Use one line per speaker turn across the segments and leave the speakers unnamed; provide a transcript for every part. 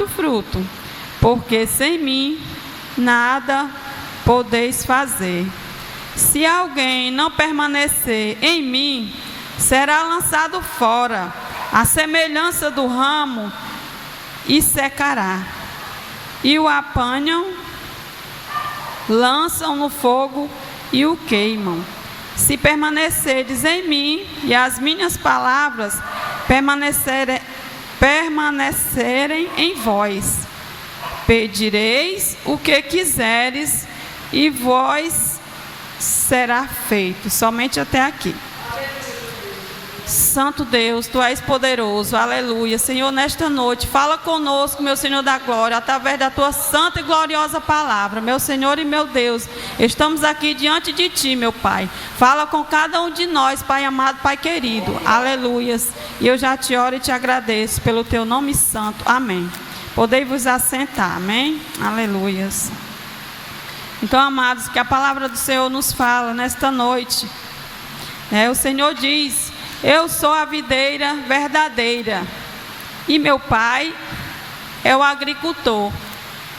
muito fruto, porque sem mim nada podeis fazer. Se alguém não permanecer em mim, será lançado fora, à semelhança do ramo, e secará. E o apanham, lançam no fogo e o queimam. Se permanecerdes em mim e as minhas palavras permanecerem em vós, pedireis o que quiseres e vós será feito. Somente até aqui. Santo Deus, Tu és poderoso, aleluia. Senhor, nesta noite, fala conosco, meu Senhor da glória, através da Tua santa e gloriosa palavra. Meu Senhor e meu Deus, estamos aqui diante de Ti, meu Pai. Fala com cada um de nós, Pai amado, Pai querido, aleluias. E eu já te oro e te agradeço pelo Teu nome santo, amém. Podei vos assentar, amém, aleluias. Então, amados, que a palavra do Senhor nos fala nesta noite, o Senhor diz: eu sou a videira verdadeira e meu Pai é o agricultor.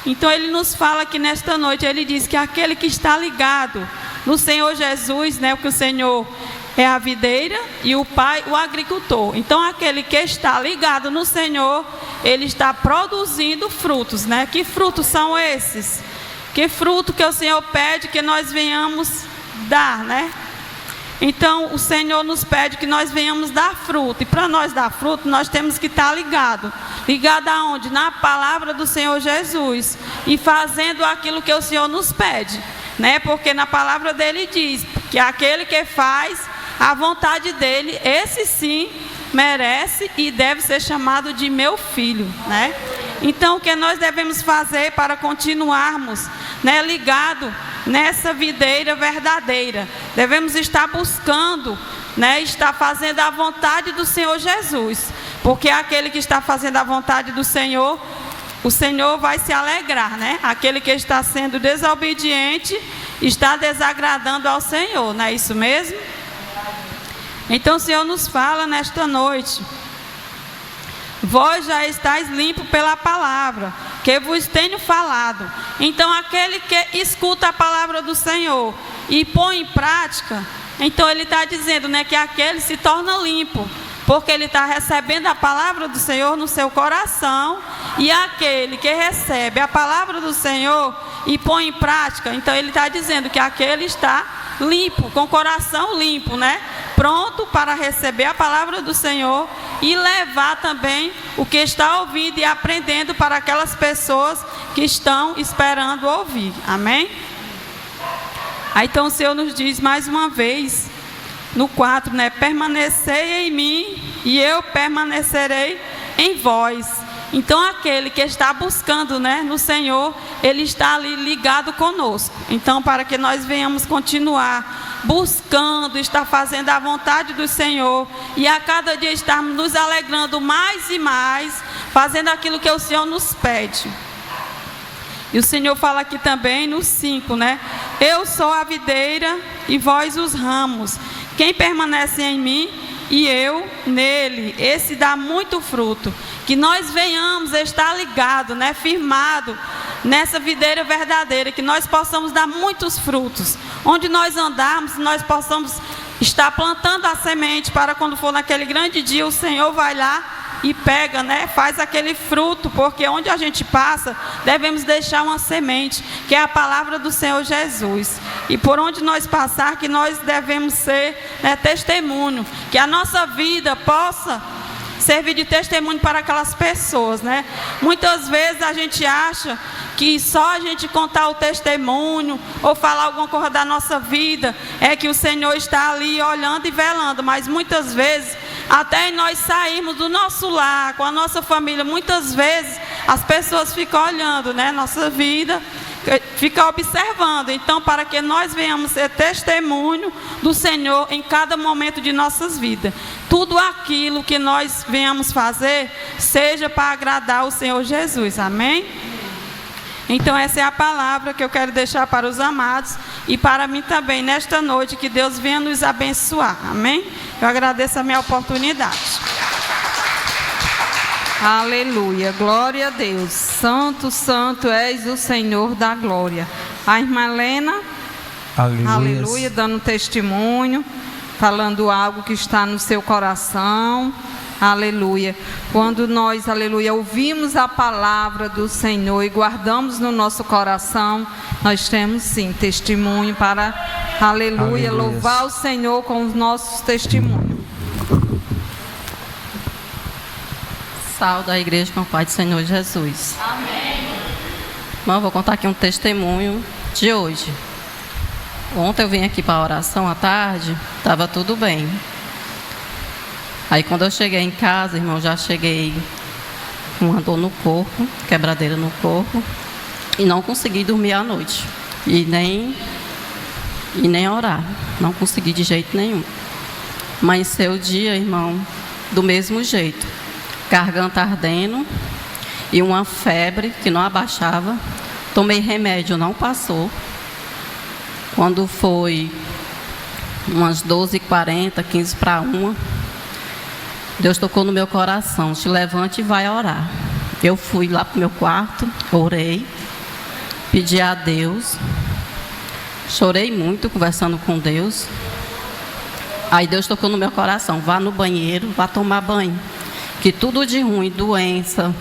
Então Ele nos fala aqui nesta noite, Ele diz que aquele que está ligado no Senhor Jesus, porque o Senhor é a videira e o Pai o agricultor. Então aquele que está ligado no Senhor, ele está produzindo frutos, Que frutos são esses? Que fruto que o Senhor pede que nós venhamos dar, Então, o Senhor nos pede que nós venhamos dar fruto. E para nós dar fruto, nós temos que estar ligado. Ligado aonde? Na palavra do Senhor Jesus. E fazendo aquilo que o Senhor nos pede. Porque na palavra dele diz que aquele que faz a vontade dele, esse sim merece e deve ser chamado de meu filho. Então, o que nós devemos fazer para continuarmos ligado nessa videira verdadeira? Devemos estar buscando, estar fazendo a vontade do Senhor Jesus, porque aquele que está fazendo a vontade do Senhor, o Senhor vai se alegrar, Aquele que está sendo desobediente está desagradando ao Senhor, não é isso mesmo? Então o Senhor nos fala nesta noite: vós já estáis limpos pela palavra que vos tenho falado. Então aquele que escuta a palavra do Senhor e põe em prática, então ele está dizendo que aquele se torna limpo, porque ele está recebendo a palavra do Senhor no seu coração. E aquele que recebe a palavra do Senhor e põe em prática, então ele está dizendo que aquele está limpo, com o coração limpo, pronto para receber a palavra do Senhor e levar também o que está ouvindo e aprendendo para aquelas pessoas que estão esperando ouvir, amém? Aí então o Senhor nos diz mais uma vez, no 4, permanecei em mim e eu permanecerei em vós. Então aquele que está buscando no Senhor, ele está ali ligado conosco. Então, para que nós venhamos continuar buscando, estar fazendo a vontade do Senhor e a cada dia estarmos nos alegrando mais e mais, fazendo aquilo que o Senhor nos pede. E o Senhor fala aqui também no 5, eu sou a videira e vós os ramos. Quem permanece em mim e eu nele, esse dá muito fruto. Que nós venhamos estar ligados, firmado nessa videira verdadeira, que nós possamos dar muitos frutos. Onde nós andarmos, nós possamos estar plantando a semente para quando for naquele grande dia, o Senhor vai lá e pega, faz aquele fruto, porque onde a gente passa, devemos deixar uma semente, que é a palavra do Senhor Jesus. E por onde nós passar, que nós devemos ser testemunho, que a nossa vida possa servir de testemunho para aquelas pessoas, Muitas vezes a gente acha que só a gente contar o testemunho ou falar alguma coisa da nossa vida é que o Senhor está ali olhando e velando, mas muitas vezes até nós sairmos do nosso lar com a nossa família, muitas vezes as pessoas ficam olhando, nossa vida, fica observando. Então, para que nós venhamos ser testemunho do Senhor em cada momento de nossas vidas, tudo aquilo que nós venhamos fazer seja para agradar o Senhor Jesus, amém? Então essa é a palavra que eu quero deixar para os amados e para mim também nesta noite, que Deus venha nos abençoar, amém? Eu agradeço a minha oportunidade. Aleluia, glória a Deus. Santo, santo és o Senhor da glória. A irmã Helena, aleluia, dando testemunho, falando algo que está no seu coração. Aleluia. Quando nós, aleluia, ouvimos a palavra do Senhor e guardamos no nosso coração, nós temos sim testemunho para, aleluia, louvar o Senhor com os nossos testemunhos.
Saúde a igreja com o Pai do Senhor Jesus.
Amém.
Irmão, vou contar aqui um testemunho de hoje. Ontem eu vim aqui para a oração à tarde, estava tudo bem. Aí quando eu cheguei em casa, irmão, já cheguei com uma dor no corpo, quebradeira no corpo, e não consegui dormir à noite. E nem orar, não consegui de jeito nenhum. Amanheceu o dia, irmão, do mesmo jeito. Garganta ardendo e uma febre que não abaixava. Tomei remédio, não passou. Quando foi umas 12h40, 15 para 1, Deus tocou no meu coração: te levante e vai orar. Eu fui lá para o meu quarto, orei, pedi a Deus, chorei muito conversando com Deus. Aí Deus tocou no meu coração: vá no banheiro, vá tomar banho, que tudo de ruim, doença,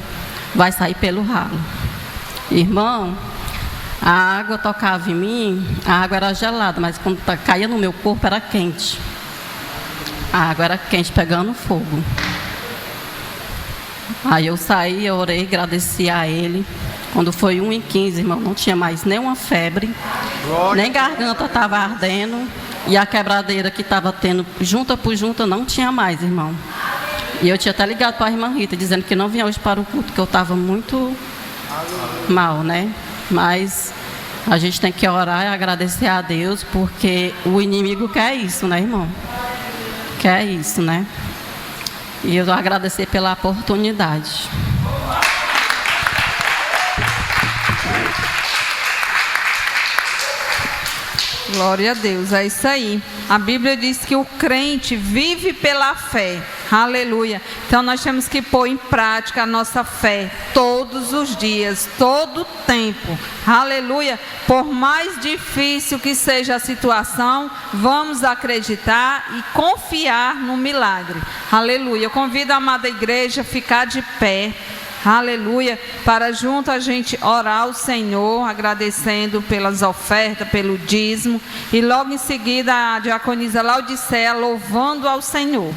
vai sair pelo ralo. Irmão, a água tocava em mim, a água era gelada, mas quando caía no meu corpo era quente. A água era quente, pegando fogo. Aí eu saí, eu orei, agradeci a Ele. Quando foi 1h15, irmão, não tinha mais nenhuma febre, nem garganta estava ardendo, e a quebradeira que estava tendo junta por junta não tinha mais, irmão. E eu tinha até ligado para a irmã Rita, dizendo que não vinha hoje para o culto, que eu estava muito mal, né? Mas a gente tem que orar e agradecer a Deus, porque o inimigo quer isso, né, irmão? Quer isso, né? E eu vou agradecer pela oportunidade.
Glória a Deus, é isso aí. A Bíblia diz que o crente vive pela fé. Aleluia. Então nós temos que pôr em prática a nossa fé todos os dias, todo o tempo. Aleluia. Por mais difícil que seja a situação, vamos acreditar e confiar no milagre. Aleluia. Eu convido a amada igreja a ficar de pé. Aleluia, para junto a gente orar ao Senhor, agradecendo pelas ofertas, pelo dízimo, e logo em seguida a diaconisa Laodiceia louvando ao Senhor.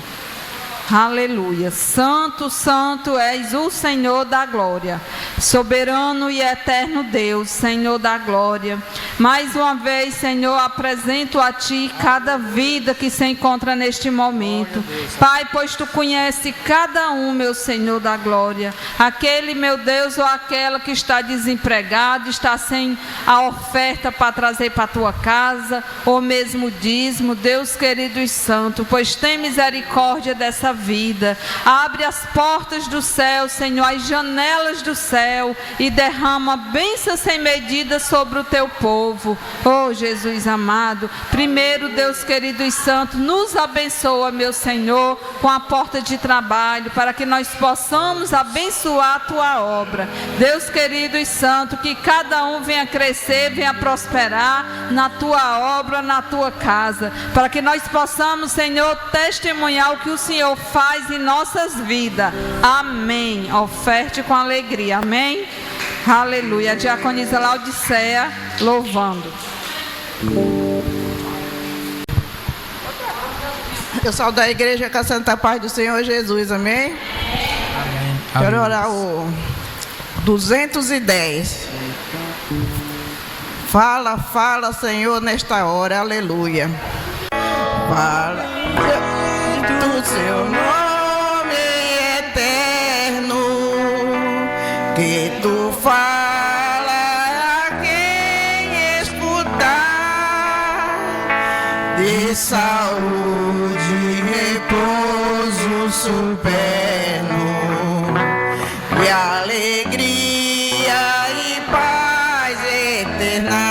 Aleluia. Santo, santo és o Senhor da glória, soberano e eterno Deus, Senhor da glória. Mais uma vez, Senhor, apresento a Ti cada vida que se encontra neste momento. Pai, pois Tu conheces cada um, meu Senhor da glória. Aquele, meu Deus, ou aquela que está desempregado, está sem a oferta para trazer para a Tua casa, ou mesmo dízimo. Deus querido e santo, pois tem misericórdia dessa vida. Abre as portas do céu, Senhor, as janelas do céu, e derrama bênção sem medida sobre o Teu povo. Oh, Jesus amado, primeiro, Deus querido e santo, nos abençoa, meu Senhor, com a porta de trabalho, para que nós possamos abençoar a Tua obra. Deus querido e santo, que cada um venha crescer, venha prosperar na Tua obra, na Tua casa, para que nós possamos, Senhor, testemunhar o que o Senhor faz em nossas vidas. Amém. Oferte com alegria. Amém. Aleluia. A diaconisa Laodiceia louvando.
Eu saúdo a igreja com a santa paz do Senhor Jesus. Amém.
Amém.
Quero orar o 210. Fala, fala, Senhor, nesta hora. Aleluia. Fala do Seu nome eterno, que Tu fala a quem escutar, de saúde e repouso supremo, e alegria e paz eterna.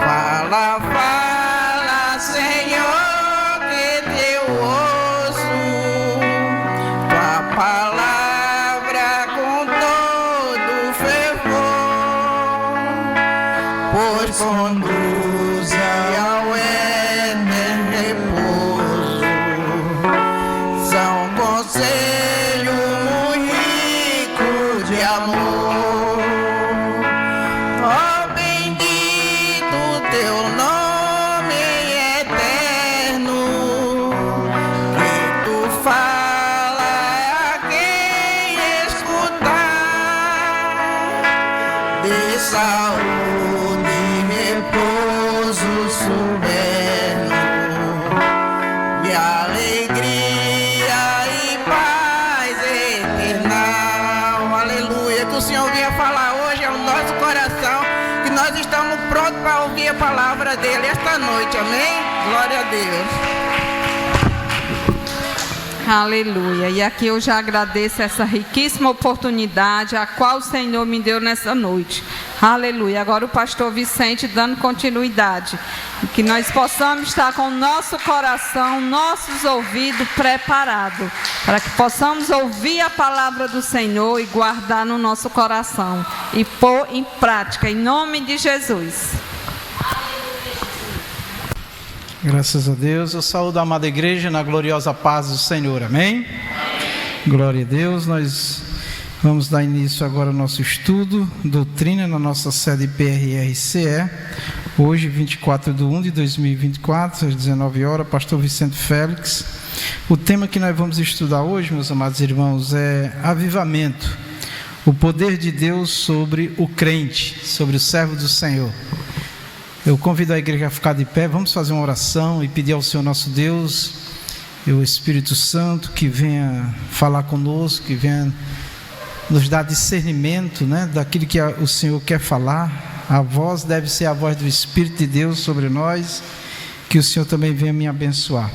Fala, fala, Senhor, que Teu ouço, Tua conduza ao eterno repouso. São conselho muito rico de amor. Ó bendito teu nome eterno, que tu fala a quem escutar, de saúde e repouso soberano, de alegria e paz eternal. Aleluia. Que o Senhor vinha falar hoje ao nosso coração, que nós estamos prontos para ouvir a palavra dele esta noite. Amém? Glória a Deus.
Aleluia. E aqui eu já agradeço essa riquíssima oportunidade a qual o Senhor me deu nessa noite. Aleluia. Agora o pastor Vicente dando continuidade. Que nós possamos estar com o nosso coração, nossos ouvidos preparados, para que possamos ouvir a palavra do Senhor e guardar no nosso coração e pôr em prática, em nome de Jesus.
Graças a Deus. Eu saúdo a amada igreja na gloriosa paz do Senhor. Amém? Glória a Deus. Nós vamos dar início agora ao nosso estudo, doutrina, na nossa sede PRRCE. Hoje, 24/1/2024, às 19 horas, pastor Vicente Félix. O tema que nós vamos estudar hoje, meus amados irmãos, é avivamento. O poder de Deus sobre o crente, sobre o servo do Senhor. Eu convido a igreja a ficar de pé. Vamos fazer uma oração e pedir ao Senhor nosso Deus e o Espírito Santo que venha falar conosco, que venha nos dar discernimento, né, daquilo que o Senhor quer falar. A voz deve ser a voz do Espírito de Deus sobre nós. Que o Senhor também venha me abençoar.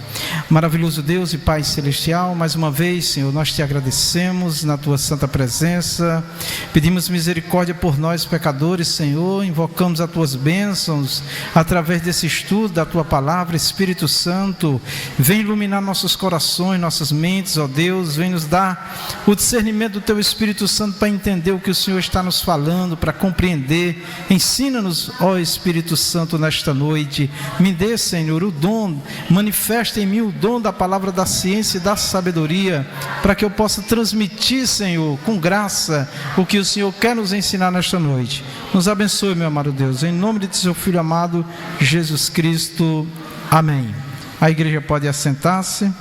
Maravilhoso Deus e Pai Celestial, mais uma vez, Senhor, nós te agradecemos na tua santa presença, pedimos misericórdia por nós pecadores, Senhor, invocamos as tuas bênçãos através desse estudo da tua palavra. Espírito Santo, vem iluminar nossos corações, nossas mentes, ó Deus, vem nos dar o discernimento do teu Espírito Santo para entender o que o Senhor está nos falando, para compreender. Ensina-nos, ó Espírito Santo, nesta noite. Me dê, Senhor, o dom, manifesta em mim o dom da palavra da ciência e da sabedoria, para que eu possa transmitir, Senhor, com graça, o que o Senhor quer nos ensinar nesta noite. Nos abençoe, meu amado Deus, em nome de seu Filho amado, Jesus Cristo. Amém. A igreja pode assentar-se.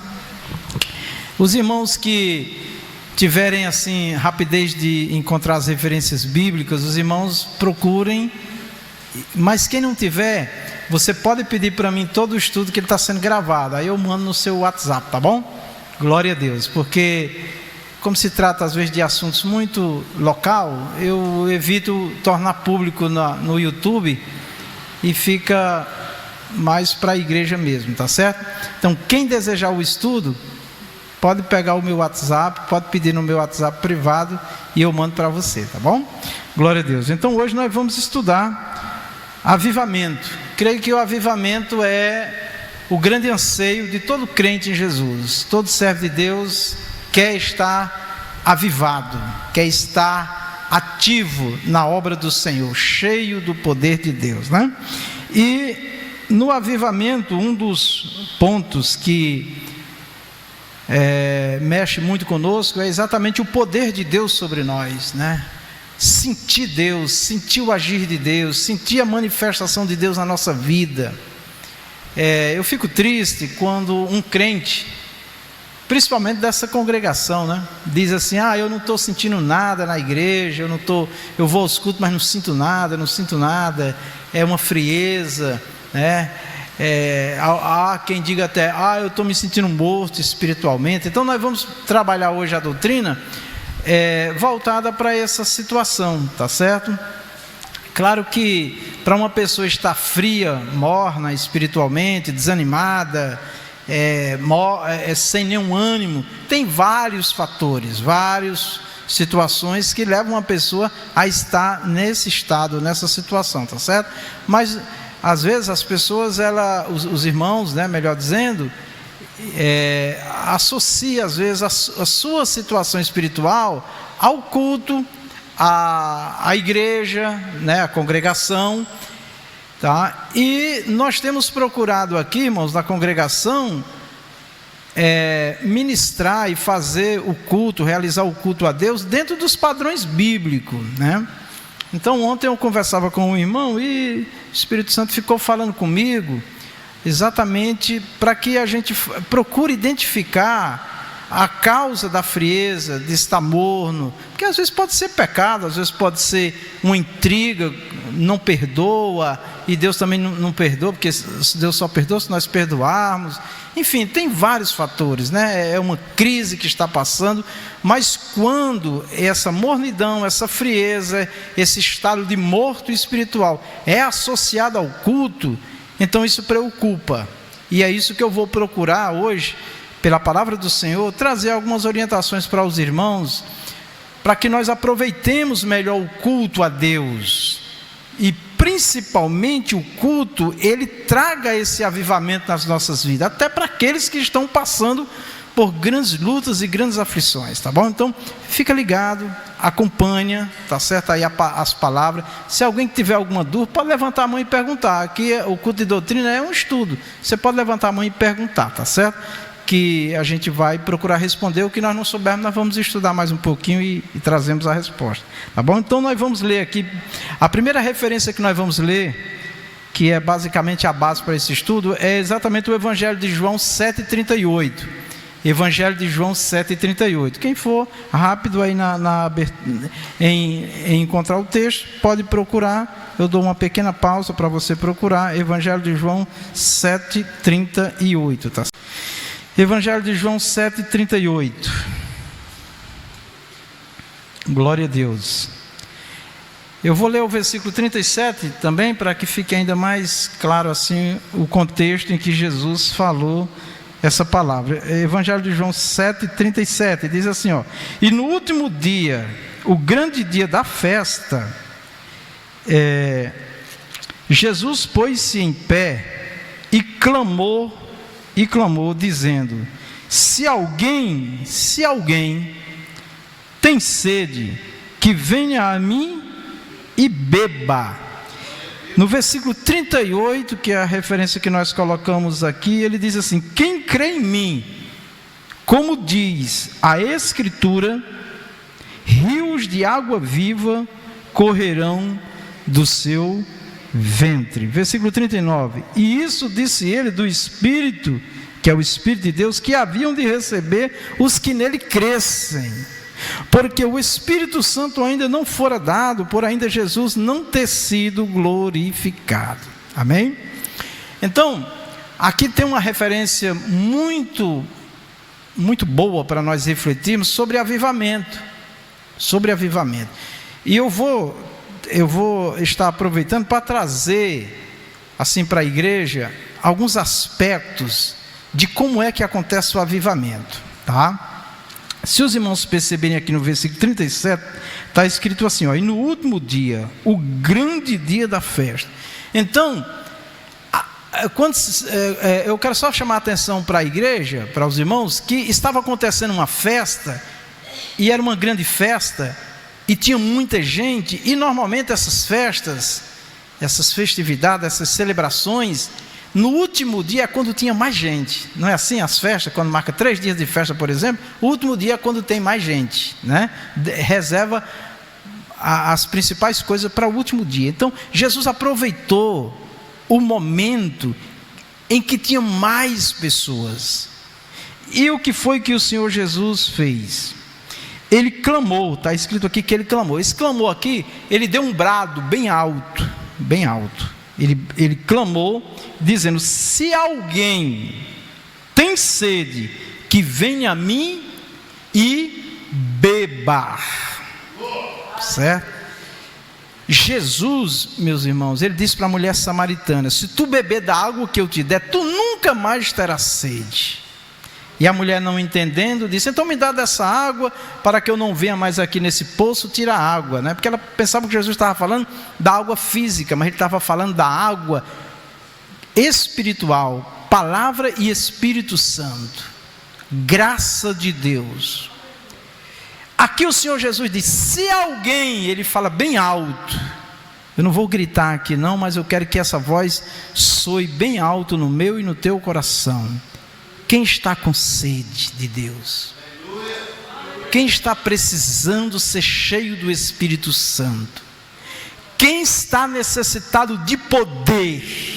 Os irmãos que tiverem, assim, rapidez de encontrar as referências bíblicas, os irmãos procurem, mas quem não tiver, você pode pedir para mim todo o estudo que ele está sendo gravado, aí eu mando no seu WhatsApp, tá bom? Glória a Deus, porque como se trata às vezes de assuntos muito local, eu evito tornar público no YouTube e fica mais para a igreja mesmo, tá certo? Então quem desejar o estudo, pode pegar o meu WhatsApp, pode pedir no meu WhatsApp privado e eu mando para você, tá bom? Glória a Deus. Então hoje nós vamos estudar avivamento. Creio que o avivamento é o grande anseio de todo crente em Jesus. Todo servo de Deus quer estar avivado, quer estar ativo na obra do Senhor, cheio do poder de Deus, né? E no avivamento, um dos pontos que mexe muito conosco é exatamente o poder de Deus sobre nós, né? Sentir Deus, sentir o agir de Deus, sentir a manifestação de Deus na nossa vida. Eu fico triste quando um crente, principalmente dessa congregação, né, diz assim: eu não estou sentindo nada na igreja, eu vou aos cultos, mas não sinto nada, é uma frieza, né? Há quem diga até: eu estou me sentindo morto espiritualmente. Então nós vamos trabalhar hoje a doutrina voltada para essa situação, tá certo? Claro que para uma pessoa estar fria, morna espiritualmente, desanimada, sem nenhum ânimo, tem vários fatores, várias situações que levam uma pessoa a estar nesse estado, nessa situação, tá certo? Mas às vezes as pessoas, os irmãos, né, melhor dizendo, associa às vezes a sua situação espiritual ao culto, à igreja, né, à congregação, Tá? E nós temos procurado aqui, irmãos, na congregação, ministrar e fazer o culto, realizar o culto a Deus dentro dos padrões bíblicos, né? Então ontem eu conversava com um irmão e o Espírito Santo ficou falando comigo exatamente para que a gente procure identificar a causa da frieza, de estar morno, porque às vezes pode ser pecado, às vezes pode ser uma intriga, não perdoa, e Deus também não perdoa, porque Deus só perdoa se nós perdoarmos. Enfim, tem vários fatores, né? É uma crise que está passando, mas quando essa mornidão, essa frieza, esse estado de morto espiritual é associado ao culto, então isso preocupa. E é isso que eu vou procurar hoje, pela palavra do Senhor, trazer algumas orientações para os irmãos, para que nós aproveitemos melhor o culto a Deus, e principalmente o culto, ele traga esse avivamento nas nossas vidas, até para aqueles que estão passando por grandes lutas e grandes aflições, tá bom? Então, fica ligado, acompanha, tá certo? Aí as palavras. Se alguém tiver alguma dúvida, pode levantar a mão e perguntar. Aqui o culto de doutrina é um estudo, você pode levantar a mão e perguntar, tá certo? Que a gente vai procurar responder. O que nós não soubermos, nós vamos estudar mais um pouquinho e trazemos a resposta, tá bom? Então nós vamos ler aqui, a primeira referência que nós vamos ler, que é basicamente a base para esse estudo, é exatamente o Evangelho de João 7,38. Evangelho de João 7,38. Quem for rápido aí em encontrar o texto, pode procurar. Eu dou uma pequena pausa para você procurar. Evangelho de João 7,38, tá? Evangelho de João 7,38. Glória a Deus. Eu vou ler o versículo 37 também, para que fique ainda mais claro assim o contexto em que Jesus falou essa palavra. Evangelho de João 7,37 diz assim, ó: e no último dia, o grande dia da festa, Jesus pôs-se em pé e clamou, dizendo: se alguém tem sede, que venha a mim e beba. No versículo 38, que é a referência que nós colocamos aqui, ele diz assim: quem crê em mim, como diz a Escritura, rios de água viva correrão do seu ventre. Versículo 39, e isso disse ele do Espírito, que é o Espírito de Deus, que haviam de receber os que nele crescem, porque o Espírito Santo ainda não fora dado, por ainda Jesus não ter sido glorificado. Amém? Então, aqui tem uma referência muito boa para nós refletirmos sobre avivamento, e eu vou estar aproveitando para trazer assim para a igreja alguns aspectos de como é que acontece o avivamento, tá? Se os irmãos perceberem aqui no versículo 37, está escrito assim, ó: e no último dia, o grande dia da festa. Então, eu quero só chamar a atenção para a igreja, para os irmãos, que estava acontecendo uma festa, e era uma grande festa, e tinha muita gente, e normalmente essas festas, essas festividades, essas celebrações, no último dia é quando tinha mais gente. Não é assim as festas, quando marca 3 dias de festa, por exemplo, o último dia é quando tem mais gente, né? Reserva as principais coisas para o último dia. Então, Jesus aproveitou o momento em que tinha mais pessoas. E o que foi que o Senhor Jesus fez? Ele clamou, está escrito aqui que ele clamou. Esse clamou aqui, ele deu um brado bem alto, bem alto. Ele clamou, dizendo: se alguém tem sede, que venha a mim e beba. Certo? Jesus, meus irmãos, ele disse para a mulher samaritana: se tu beber da água que eu te der, tu nunca mais terás sede. E a mulher, não entendendo, disse: então me dá dessa água, para que eu não venha mais aqui nesse poço tirar água, né? Porque ela pensava que Jesus estava falando da água física, mas ele estava falando da água espiritual, palavra e Espírito Santo, graça de Deus. Aqui o Senhor Jesus diz: se alguém, ele fala bem alto, Eu não vou gritar aqui não, mas eu quero que essa voz soe bem alto no meu e no teu coração. Quem está com sede de Deus? Quem está precisando ser cheio do Espírito Santo? Quem está necessitado de poder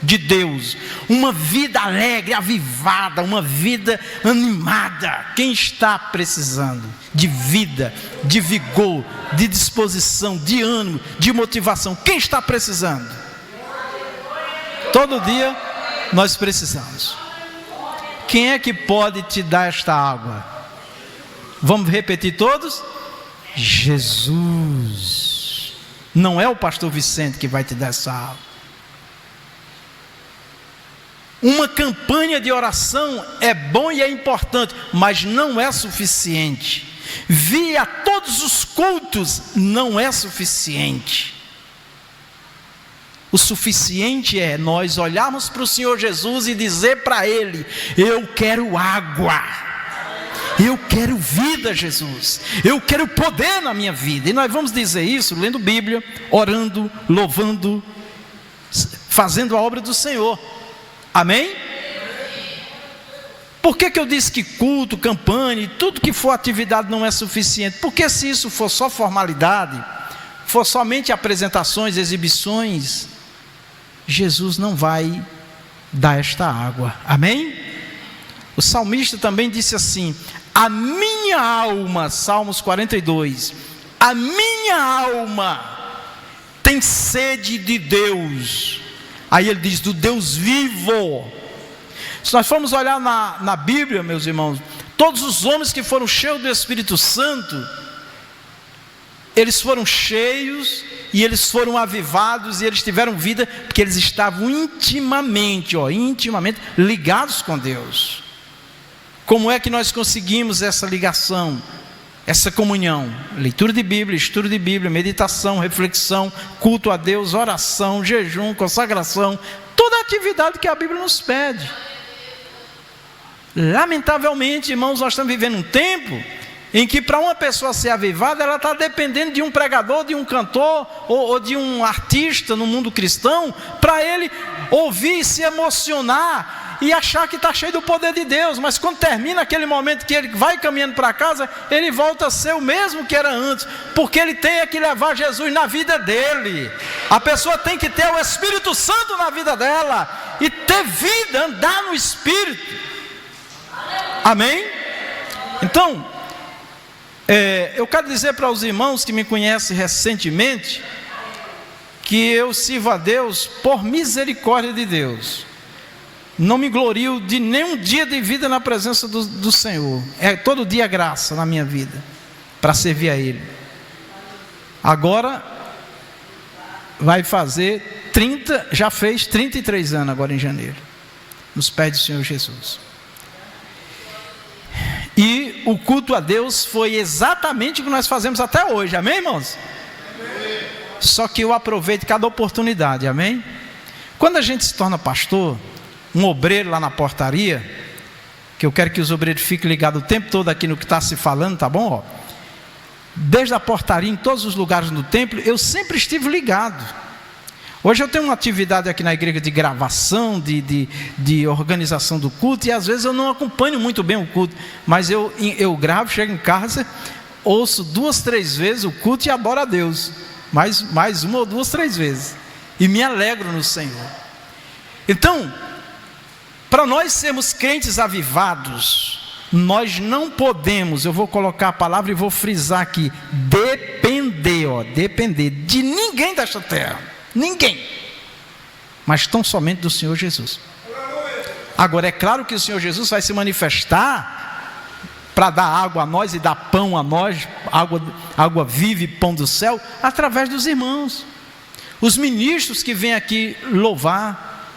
de Deus? Uma vida alegre, avivada, uma vida animada. Quem está precisando de vida, de vigor, de disposição, de ânimo, de motivação? Quem está precisando? Todo dia nós precisamos. Quem é que pode te dar esta água? Vamos repetir todos? Jesus. Não é o pastor Vicente que vai te dar essa água. Uma campanha de oração é bom e é importante, mas não é suficiente. Vir a todos os cultos não é suficiente. O suficiente é nós olharmos para o Senhor Jesus e dizer para Ele: eu quero água, eu quero vida, Jesus, eu quero poder na minha vida. E nós vamos dizer isso lendo Bíblia, orando, louvando, fazendo a obra do Senhor. Amém? Por que eu disse que culto, campanha e tudo que for atividade não é suficiente? Porque se isso for só formalidade, for somente apresentações, exibições, Jesus não vai dar esta água. Amém? O salmista também disse assim: a minha alma, Salmos 42, a minha alma tem sede de Deus. Aí ele diz: do Deus vivo. Se nós formos olhar na Bíblia, meus irmãos, todos os homens que foram cheios do Espírito Santo, eles foram cheios e eles foram avivados e eles tiveram vida, porque eles estavam intimamente ligados com Deus. Como é que nós conseguimos essa ligação, essa comunhão? Leitura de Bíblia, estudo de Bíblia, meditação, reflexão, culto a Deus, oração, jejum, consagração, toda a atividade que a Bíblia nos pede. Lamentavelmente, irmãos, nós estamos vivendo um tempo em que para uma pessoa ser avivada, ela está dependendo de um pregador, de um cantor ou de um artista no mundo cristão, para ele ouvir e se emocionar e achar que está cheio do poder de Deus. Mas quando termina aquele momento que ele vai caminhando para casa, ele volta a ser o mesmo que era antes, porque ele tem que levar Jesus na vida dele. A pessoa tem que ter o Espírito Santo na vida dela e ter vida, andar no Espírito. Amém? Então, eu quero dizer para os irmãos que me conhecem recentemente, que eu sirvo a Deus por misericórdia de Deus. Não me glorio de nenhum dia de vida na presença do Senhor. É todo dia graça na minha vida, para servir a Ele. Agora, vai fazer 30, já fez 33 anos agora em janeiro, nos pés do Senhor Jesus. E o culto a Deus foi exatamente o que nós fazemos até hoje, amém, irmãos? Amém. Só que eu aproveito cada oportunidade, amém? Quando a gente se torna pastor, um obreiro lá na portaria, que eu quero que os obreiros fiquem ligados o tempo todo aqui no que está se falando, tá bom? Ó, desde a portaria, em todos os lugares do templo, eu sempre estive ligado. Hoje eu tenho uma atividade aqui na igreja de gravação, de organização do culto, e às vezes eu não acompanho muito bem o culto, mas eu gravo, chego em casa, ouço 2, 3 vezes o culto e adoro a Deus, mais 1 ou 2, 3 vezes, e me alegro no Senhor. Então, para nós sermos crentes avivados, nós não podemos, eu vou colocar a palavra e vou frisar aqui, depender de ninguém desta terra. Ninguém, mas tão somente do Senhor Jesus. Agora é claro que o Senhor Jesus vai se manifestar para dar água a nós e dar pão a nós, água viva e pão do céu, através dos irmãos. Os ministros que vêm aqui louvar,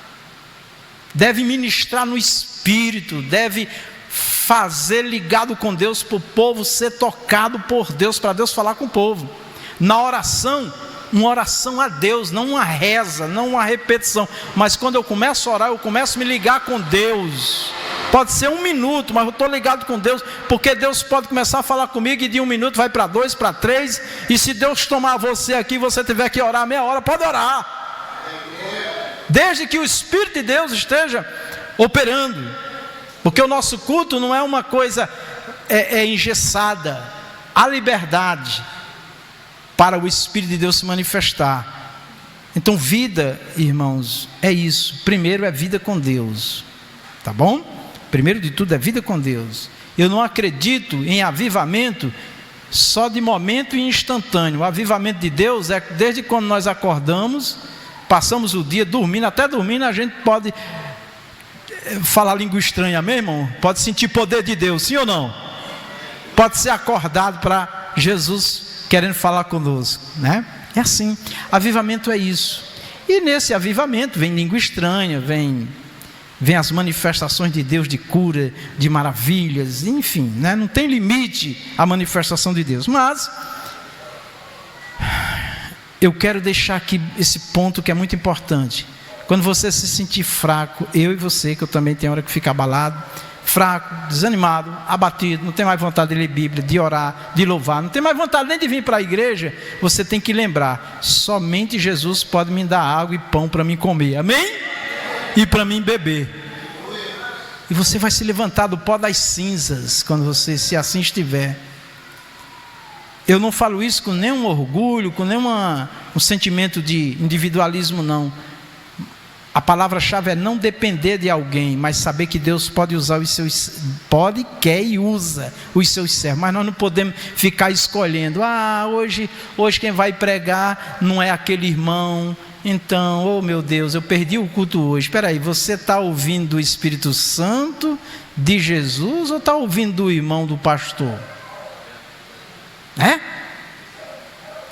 devem ministrar no Espírito, devem fazer ligado com Deus para o povo ser tocado por Deus, para Deus falar com o povo. Na oração, uma oração a Deus, não uma reza, não uma repetição, mas quando eu começo a orar, eu começo a me ligar com Deus, Pode ser 1 minuto, mas eu estou ligado com Deus, porque Deus pode começar a falar comigo e de 1 minuto vai para 2, para 3, e se Deus tomar você aqui e você tiver que orar meia hora, pode orar, desde que o Espírito de Deus esteja operando, porque o nosso culto não é uma coisa engessada, há liberdade para o Espírito de Deus se manifestar. Então vida, irmãos, é isso. Primeiro é vida com Deus, tá bom? Primeiro de tudo é vida com Deus. Eu não acredito em avivamento só de momento e instantâneo. O avivamento de Deus é desde quando nós acordamos, passamos o dia dormindo, até dormindo a gente pode falar língua estranha, amém, irmão? Pode sentir poder de Deus, sim ou não? Pode ser acordado para Jesus querendo falar conosco, né? É assim, avivamento é isso. E nesse avivamento vem língua estranha, vem as manifestações de Deus de cura, de maravilhas, enfim, né? Não tem limite a manifestação de Deus. Mas eu quero deixar aqui esse ponto que é muito importante. Quando você se sentir fraco, eu e você, que eu também tenho hora que fica abalado, fraco, desanimado, abatido, não tem mais vontade de ler Bíblia, de orar, de louvar, não tem mais vontade nem de vir para a igreja, você tem que lembrar, somente Jesus pode me dar água e pão para mim comer, amém? E para mim beber. E você vai se levantar do pó das cinzas, quando você, se assim estiver. Eu não falo isso com nenhum orgulho, com nenhum um sentimento de individualismo, não. A palavra-chave é não depender de alguém, mas saber que Deus pode usar os seus, pode, quer e usa os seus servos. Mas nós não podemos ficar escolhendo, hoje quem vai pregar não é aquele irmão, então, oh meu Deus, eu perdi o culto hoje. Espera aí, você está ouvindo do Espírito Santo, de Jesus, ou está ouvindo do irmão, do pastor?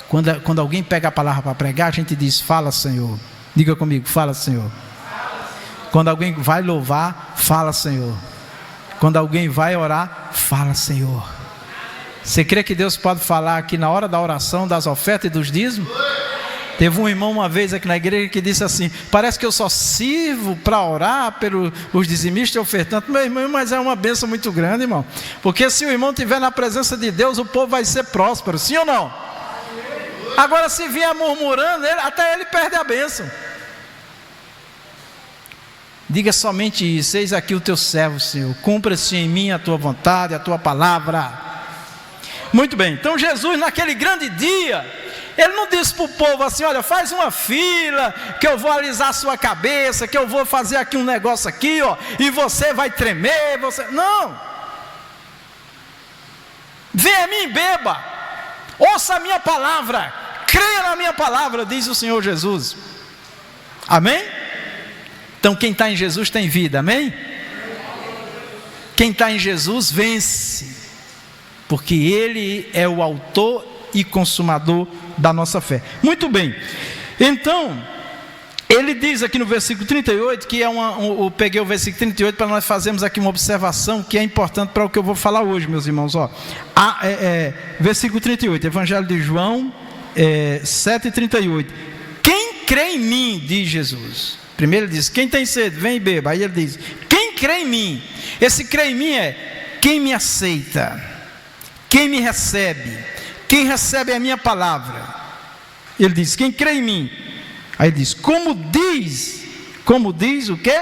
Quando alguém pega a palavra para pregar, a gente diz, fala Senhor. Diga comigo, fala Senhor. Quando alguém vai louvar, fala Senhor. Quando alguém vai orar, fala Senhor. Você crê que Deus pode falar aqui na hora da oração, das ofertas e dos dízimos? Teve um irmão uma vez aqui na igreja que disse assim, parece que eu só sirvo para orar pelos dizimistas e ofertantes. Meu irmão, mas é uma bênção muito grande, irmão. Porque se o irmão estiver na presença de Deus, o povo vai ser próspero, sim ou não? Agora se vier murmurando, até ele perde a bênção. Diga somente isso, eis aqui o teu servo, Senhor, cumpra-se em mim a tua vontade, a tua palavra. Muito bem, então Jesus naquele grande dia, ele não disse para o povo assim, olha, faz uma fila, que eu vou alisar a sua cabeça, que eu vou fazer aqui um negócio aqui, ó, e você vai tremer, não. Venha a mim e beba, ouça a minha palavra, creia na minha palavra, diz o Senhor Jesus. Amém? Então quem está em Jesus tem vida, amém? Quem está em Jesus vence, porque Ele é o autor e consumador da nossa fé. Muito bem, então ele diz aqui no versículo 38, que eu peguei o versículo 38 para nós fazermos aqui uma observação que é importante para o que eu vou falar hoje, meus irmãos. Versículo 38, Evangelho de João 7:38. Quem crê em mim, diz Jesus. Primeiro ele diz, quem tem sede, vem e beba. Aí ele diz, quem crê em mim. Esse crê em mim é quem me aceita, quem me recebe, quem recebe a minha palavra. Ele diz, quem crê em mim. Aí ele diz, como diz o quê?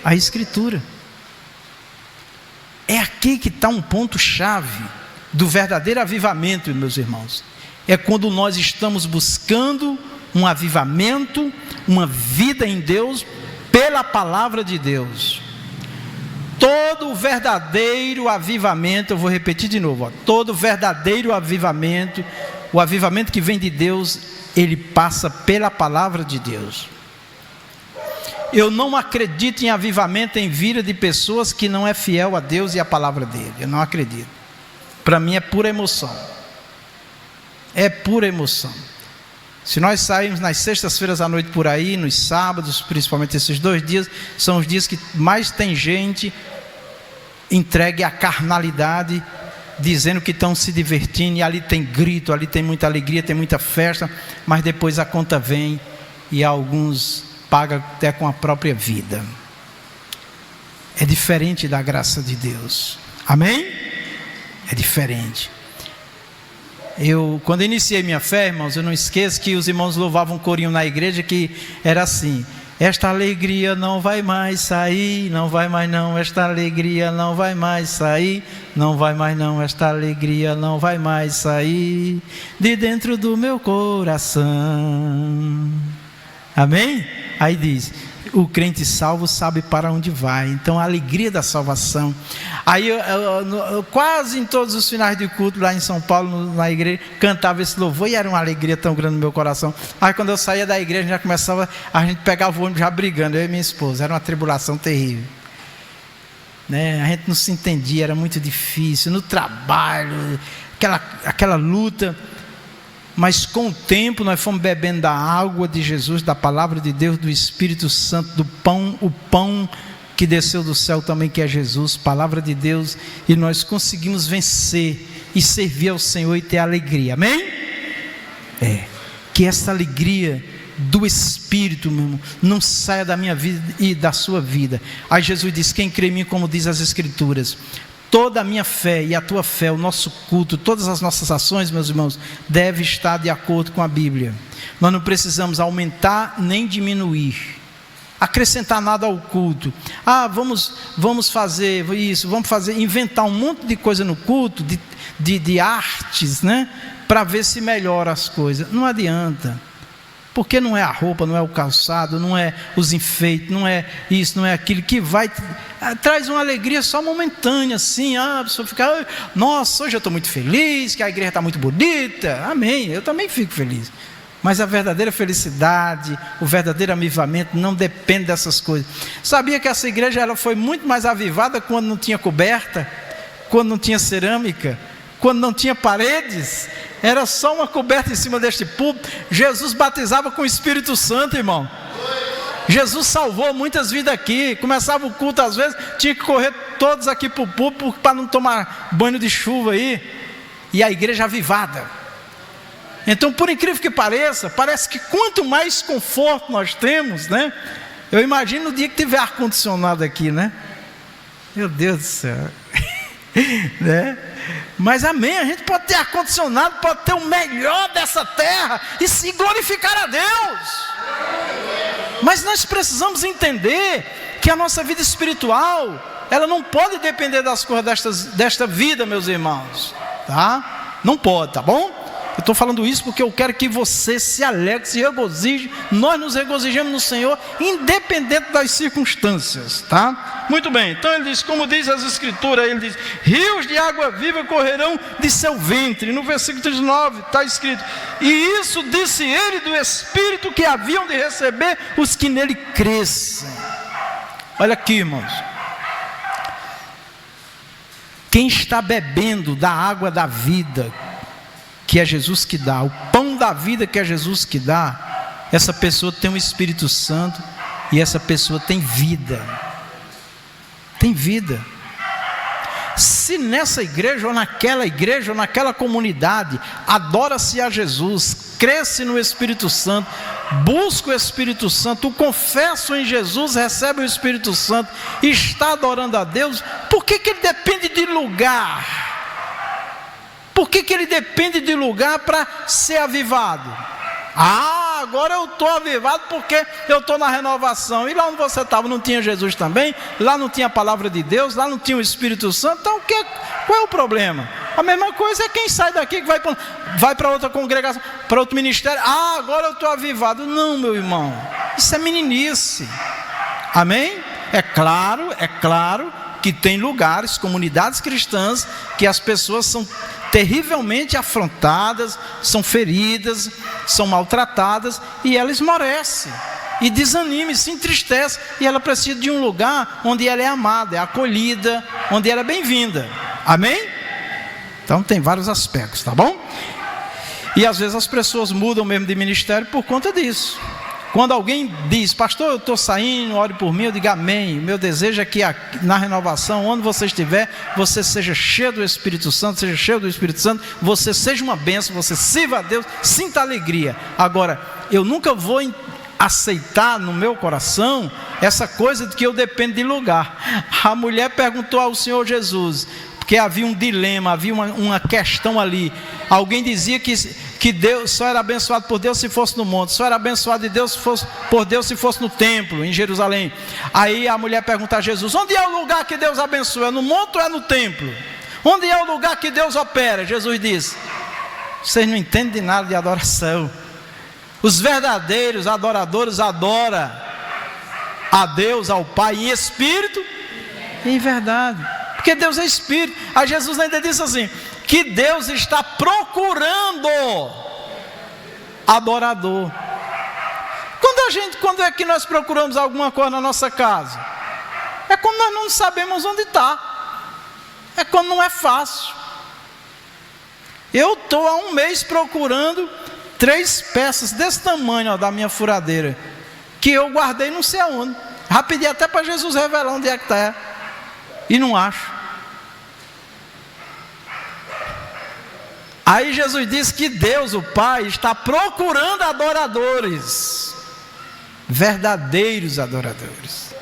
A Escritura. É aqui que está um ponto chave do verdadeiro avivamento, meus irmãos. É quando nós estamos buscando um avivamento, uma vida em Deus, pela palavra de Deus. Todo o verdadeiro avivamento, eu vou repetir de novo, todo verdadeiro avivamento, o avivamento que vem de Deus, ele passa pela palavra de Deus. Eu não acredito em avivamento em vida de pessoas que não é fiel a Deus e a palavra dele, eu não acredito. Para mim é pura emoção, é pura emoção. Se nós sairmos nas sextas-feiras à noite por aí, nos sábados, principalmente esses 2 dias, são os dias que mais tem gente entregue à carnalidade, dizendo que estão se divertindo, e ali tem grito, ali tem muita alegria, tem muita festa, mas depois a conta vem e alguns pagam até com a própria vida. é diferente da graça de Deus. Amém? É diferente. Quando iniciei minha fé, irmãos, eu não esqueço que os irmãos louvavam um corinho na igreja que era assim: esta alegria não vai mais sair, não vai mais não, esta alegria não vai mais sair, não vai mais não, esta alegria não vai mais sair de dentro do meu coração. Amém? Aí diz: o crente salvo sabe para onde vai. Então a alegria da salvação. Aí eu quase em todos os finais de culto lá em São Paulo, na igreja, cantava esse louvor e era uma alegria tão grande no meu coração. Aí quando eu saía da igreja, já começava, a gente pegava o ônibus já brigando, eu e minha esposa. Era uma tribulação terrível, né? A gente não se entendia, era muito difícil no trabalho, aquela luta. Mas com o tempo nós fomos bebendo da água de Jesus, da palavra de Deus, do Espírito Santo, do pão, o pão que desceu do céu também, que é Jesus, palavra de Deus, e nós conseguimos vencer e servir ao Senhor e ter alegria. Amém? Que essa alegria do Espírito, meu irmão, não saia da minha vida e da sua vida. Aí Jesus diz: quem crê em mim, como diz as Escrituras, toda a minha fé e a tua fé, o nosso culto, todas as nossas ações, meus irmãos, deve estar de acordo com a Bíblia. Nós não precisamos aumentar nem diminuir, acrescentar nada ao culto. Vamos fazer isso, inventar um monte de coisa no culto, de artes, né? Para ver se melhora as coisas. Não adianta. Porque não é a roupa, não é o calçado, não é os enfeites, não é isso, não é aquilo que vai... Traz uma alegria só momentânea, assim. A pessoa fica: nossa, hoje eu estou muito feliz, que a igreja está muito bonita. Amém, eu também fico feliz. Mas a verdadeira felicidade, o verdadeiro avivamento não depende dessas coisas. Sabia que essa igreja ela foi muito mais avivada quando não tinha coberta, quando não tinha cerâmica, quando não tinha paredes? Era só uma coberta em cima deste púlpito. Jesus batizava com o Espírito Santo, irmão. Jesus salvou muitas vidas aqui. Começava o culto, às vezes tinha que correr todos aqui para o púlpito para não tomar banho de chuva aí. E a igreja avivada. Então, por incrível que pareça, parece que quanto mais conforto nós temos, né? Eu imagino o dia que tiver ar-condicionado aqui, né? Meu Deus do céu. Né? Mas amém, a gente pode ter ar-condicionado, pode ter o melhor dessa terra e se glorificar a Deus. Mas nós precisamos entender que a nossa vida espiritual, ela não pode depender das coisas desta vida, meus irmãos, tá? Não pode, tá bom? Eu estou falando isso porque eu quero que você se alegre, se regozije. Nós nos regozijamos no Senhor, independente das circunstâncias, tá? Muito bem, então ele diz, como diz as Escrituras, ele diz: rios de água viva correrão de seu ventre. No versículo 39 está escrito: e isso disse ele do Espírito que haviam de receber os que nele crescem. Olha aqui, irmãos, quem está bebendo da água da vida, que é Jesus que dá, o pão da vida que é Jesus que dá, essa pessoa tem o Espírito Santo e essa pessoa tem vida. Tem vida. Se nessa igreja ou naquela comunidade adora-se a Jesus, cresce no Espírito Santo, busca o Espírito Santo, o confessa em Jesus, recebe o Espírito Santo e está adorando a Deus, por que ele depende de lugar? Por que ele depende de lugar para ser avivado? Agora eu estou avivado porque eu estou na renovação. E lá onde você estava não tinha Jesus também? Lá não tinha a palavra de Deus? Lá não tinha o Espírito Santo? Então qual é o problema? A mesma coisa é quem sai daqui que vai para outra congregação, para outro ministério. Agora eu estou avivado. Não, meu irmão, isso é meninice. Amém? É claro que tem lugares, comunidades cristãs, que as pessoas são terrivelmente afrontadas, são feridas, são maltratadas, e ela esmorece, e desanima, e se entristece, e ela precisa de um lugar onde ela é amada, é acolhida, onde ela é bem-vinda. Amém? Então tem vários aspectos, tá bom? E às vezes as pessoas mudam mesmo de ministério por conta disso. Quando alguém diz: pastor, eu estou saindo, ore por mim, eu digo amém. O meu desejo é que na renovação, onde você estiver, você seja cheio do Espírito Santo, você seja uma bênção, você sirva a Deus, sinta alegria. Agora, eu nunca vou aceitar no meu coração essa coisa de que eu dependo de lugar. A mulher perguntou ao Senhor Jesus, porque havia um dilema, havia uma questão ali. Alguém dizia que Deus só era abençoado por Deus se fosse no monte, só era abençoado por Deus se fosse no templo, em Jerusalém. Aí a mulher pergunta a Jesus: onde é o lugar que Deus abençoa? É no monte ou é no templo? Onde é o lugar que Deus opera? Jesus disse: vocês não entendem de nada de adoração. Os verdadeiros adoradores adoram a Deus, ao Pai, em espírito e em verdade, porque Deus é espírito. Aí Jesus ainda disse assim, que Deus está procurando adorador. Quando é que nós procuramos alguma coisa na nossa casa? É quando nós não sabemos onde está, é quando não é fácil. Eu estou há um mês procurando 3 peças desse tamanho, ó, da minha furadeira, que eu guardei não sei aonde. Já pedi até para Jesus revelar onde é que está, e não acho. Aí Jesus disse que Deus, o Pai, está procurando adoradores, verdadeiros adoradores,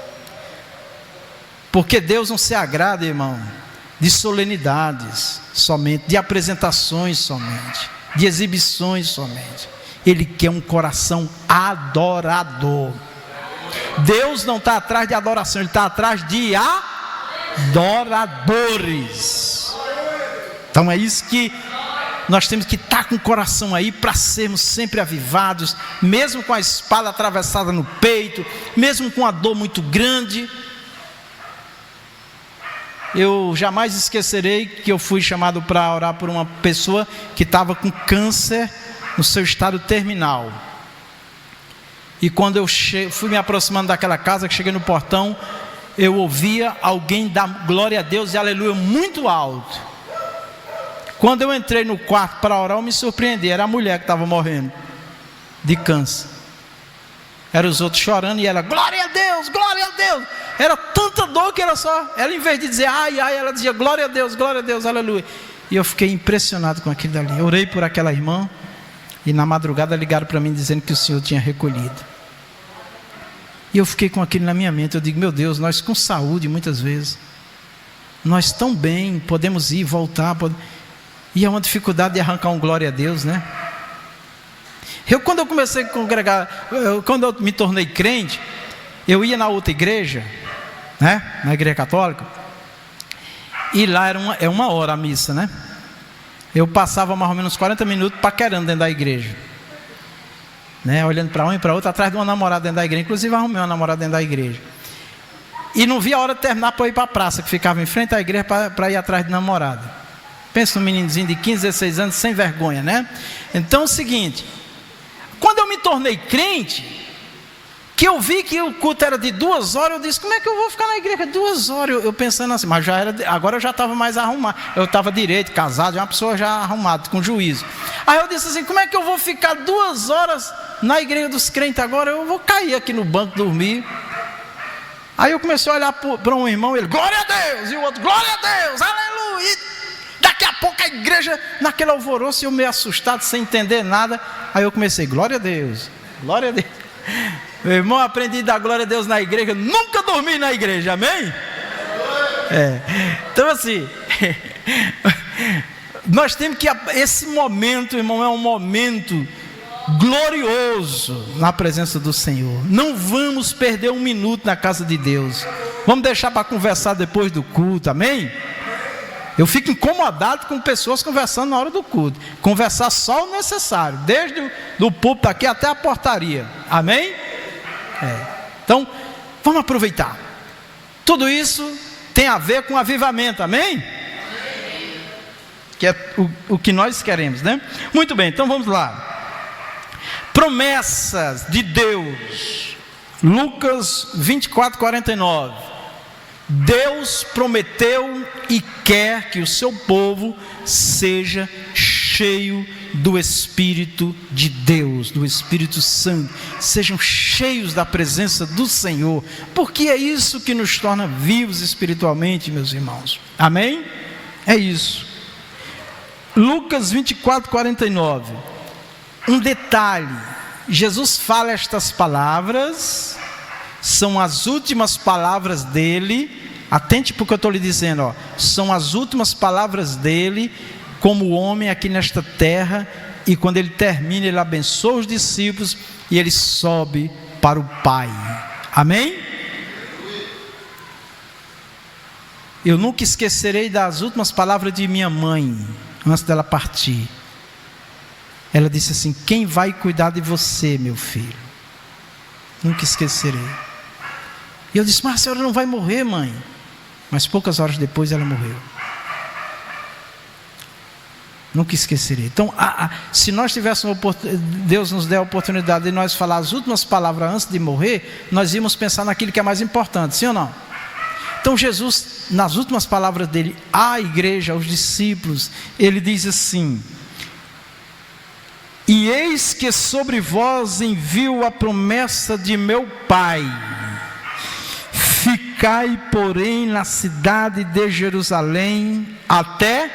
porque Deus não se agrada, irmão, de solenidades somente, de apresentações somente, de exibições somente. Ele quer um coração adorador. Deus não está atrás de adoração, Ele está atrás de adoradores. Então é isso que nós temos que estar com o coração aí, para sermos sempre avivados, mesmo com a espada atravessada no peito, mesmo com a dor muito grande. Eu jamais esquecerei que eu fui chamado para orar por uma pessoa que estava com câncer no seu estado terminal. E quando eu fui me aproximando daquela casa, que cheguei no portão, eu ouvia alguém dar glória a Deus e aleluia muito alto. Quando eu entrei no quarto para orar, eu me surpreendi, era a mulher que estava morrendo de câncer. Eram os outros chorando e ela, glória a Deus, glória a Deus. Era tanta dor que era só, ela em vez de dizer ai, ai, ela dizia glória a Deus, aleluia. E eu fiquei impressionado com aquilo dali. Eu orei por aquela irmã e na madrugada ligaram para mim dizendo que o Senhor tinha recolhido. E eu fiquei com aquilo na minha mente. Eu digo, meu Deus, nós com saúde muitas vezes, nós tão bem, podemos ir, voltar, e é uma dificuldade de arrancar um glória a Deus, né? Quando eu comecei a congregar, quando eu me tornei crente, eu ia na outra igreja, né? Na igreja católica, e lá era uma hora a missa, né? Eu passava mais ou menos 40 minutos paquerando dentro da igreja, né? Olhando para um e para outro, atrás de uma namorada dentro da igreja. Inclusive arrumei uma namorada dentro da igreja, e não via a hora de terminar para ir para a praça, que ficava em frente à igreja, para ir atrás de namorada. Pensa num meninozinho de 15, 16 anos, sem vergonha, né? Então é o seguinte, quando eu me tornei crente, que eu vi que o culto era de 2 horas, eu disse, como é que eu vou ficar na igreja 2 horas? Eu pensando assim, mas agora eu já estava mais arrumado, eu estava direito, casado, uma pessoa já arrumada, com juízo. Aí eu disse assim, como é que eu vou ficar 2 horas na igreja dos crentes agora? Eu vou cair aqui no banco, dormir. Aí eu comecei a olhar para um irmão, ele, glória a Deus, e o outro, glória a Deus, aleluia. Daqui a pouco a igreja, naquele alvoroço, eu meio assustado, sem entender nada. Aí eu comecei, glória a Deus, glória a Deus. Meu irmão, aprendi a dar glória a Deus na igreja, nunca dormi na igreja, amém? Então assim, nós temos que, esse momento, irmão, é um momento glorioso na presença do Senhor. Não vamos perder um minuto na casa de Deus. Vamos deixar para conversar depois do culto, amém? Eu fico incomodado com pessoas conversando na hora do culto. Conversar só o necessário, desde o púlpito aqui até a portaria, amém? Então, vamos aproveitar. Tudo isso tem a ver com avivamento, amém? Que é o que nós queremos, né? Muito bem, então vamos lá. Promessas de Deus. Lucas 24, 49. Deus prometeu e quer que o seu povo seja cheio do Espírito de Deus, do Espírito Santo, sejam cheios da presença do Senhor, porque é isso que nos torna vivos espiritualmente, meus irmãos, amém? É isso. Lucas 24, 49, um detalhe Jesus fala estas palavras, são as últimas palavras dele. Atente porque eu estou lhe dizendo, ó, são as últimas palavras dele como homem aqui nesta terra. E quando ele termina, ele abençoa os discípulos e ele sobe para o Pai. Amém? Eu nunca esquecerei das últimas palavras de minha mãe, antes dela partir. Ela disse assim: quem vai cuidar de você, meu filho? Nunca esquecerei. E eu disse: mas a senhora não vai morrer, mãe. Mas poucas horas depois ela morreu. Nunca esquecerei. Então, se nós tivéssemos, Deus nos der a oportunidade de nós falar as últimas palavras antes de morrer, nós íamos pensar naquilo que é mais importante, sim ou não? Então Jesus, nas últimas palavras dele à igreja, aos discípulos, ele diz assim: e eis que sobre vós envio a promessa de meu Pai. Ficai, porém, na cidade de Jerusalém, até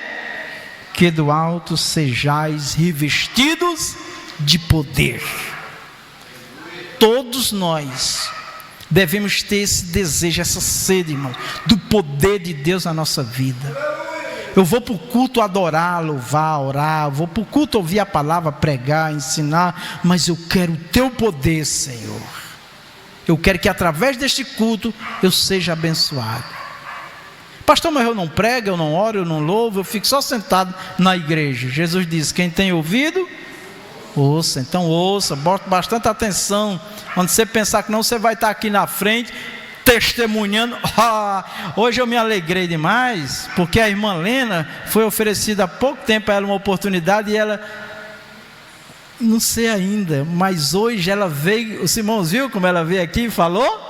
que do alto sejais revestidos de poder. Todos nós devemos ter esse desejo, essa sede, irmão, do poder de Deus na nossa vida. Eu vou para o culto adorar, louvar, orar, eu vou para o culto ouvir a palavra, pregar, ensinar, mas eu quero o teu poder, Senhor. Eu quero que através deste culto eu seja abençoado. Pastor, mas eu não prego, eu não oro, eu não louvo, eu fico só sentado na igreja. Jesus diz: quem tem ouvido, ouça. Então ouça, bote bastante atenção. Quando você pensar que não, você vai estar aqui na frente testemunhando. Hoje eu me alegrei demais, porque a irmã Lena foi oferecida há pouco tempo a ela uma oportunidade, e ela, não sei ainda, mas hoje ela veio. Os irmãos viu como ela veio aqui e falou?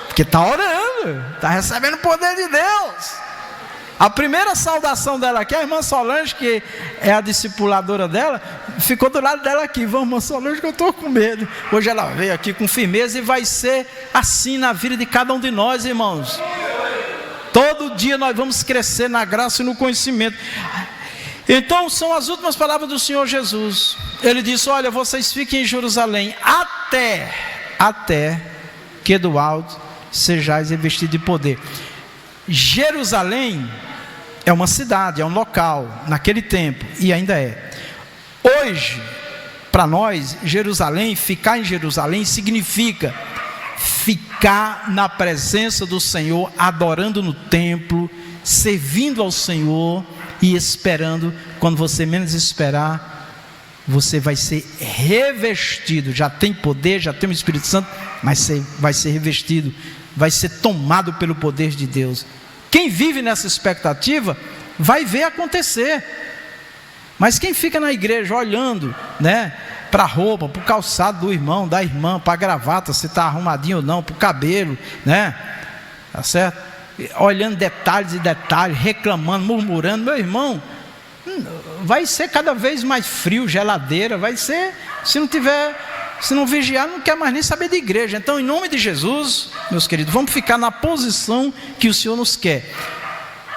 Porque está orando, está recebendo o poder de Deus. A primeira saudação dela aqui, a irmã Solange, que é a discipuladora dela, ficou do lado dela aqui: vamos, irmã Solange, que eu estou com medo. Hoje ela veio aqui com firmeza, e vai ser assim na vida de cada um de nós, irmãos. Todo dia nós vamos crescer na graça e no conhecimento. Então são as últimas palavras do Senhor Jesus. Ele disse: olha, vocês fiquem em Jerusalém até que do alto sejais revestidos de poder. Jerusalém é uma cidade, é um local, naquele tempo, e ainda é. Hoje, para nós, Jerusalém, ficar em Jerusalém significa ficar na presença do Senhor, adorando no templo, servindo ao Senhor e esperando. Quando você menos esperar, você vai ser revestido. Já tem poder, já tem o Espírito Santo, mas você vai ser revestido, vai ser tomado pelo poder de Deus. Quem vive nessa expectativa vai ver acontecer. Mas quem fica na igreja olhando, né, para a roupa, para o calçado do irmão, da irmã, para a gravata, se está arrumadinho ou não, para o cabelo, né, tá certo? Olhando detalhes e detalhes, reclamando, murmurando, meu irmão, vai ser cada vez mais frio, geladeira, vai ser, se não vigiar, não quer mais nem saber de igreja. Então, em nome de Jesus, meus queridos, vamos ficar na posição que o Senhor nos quer.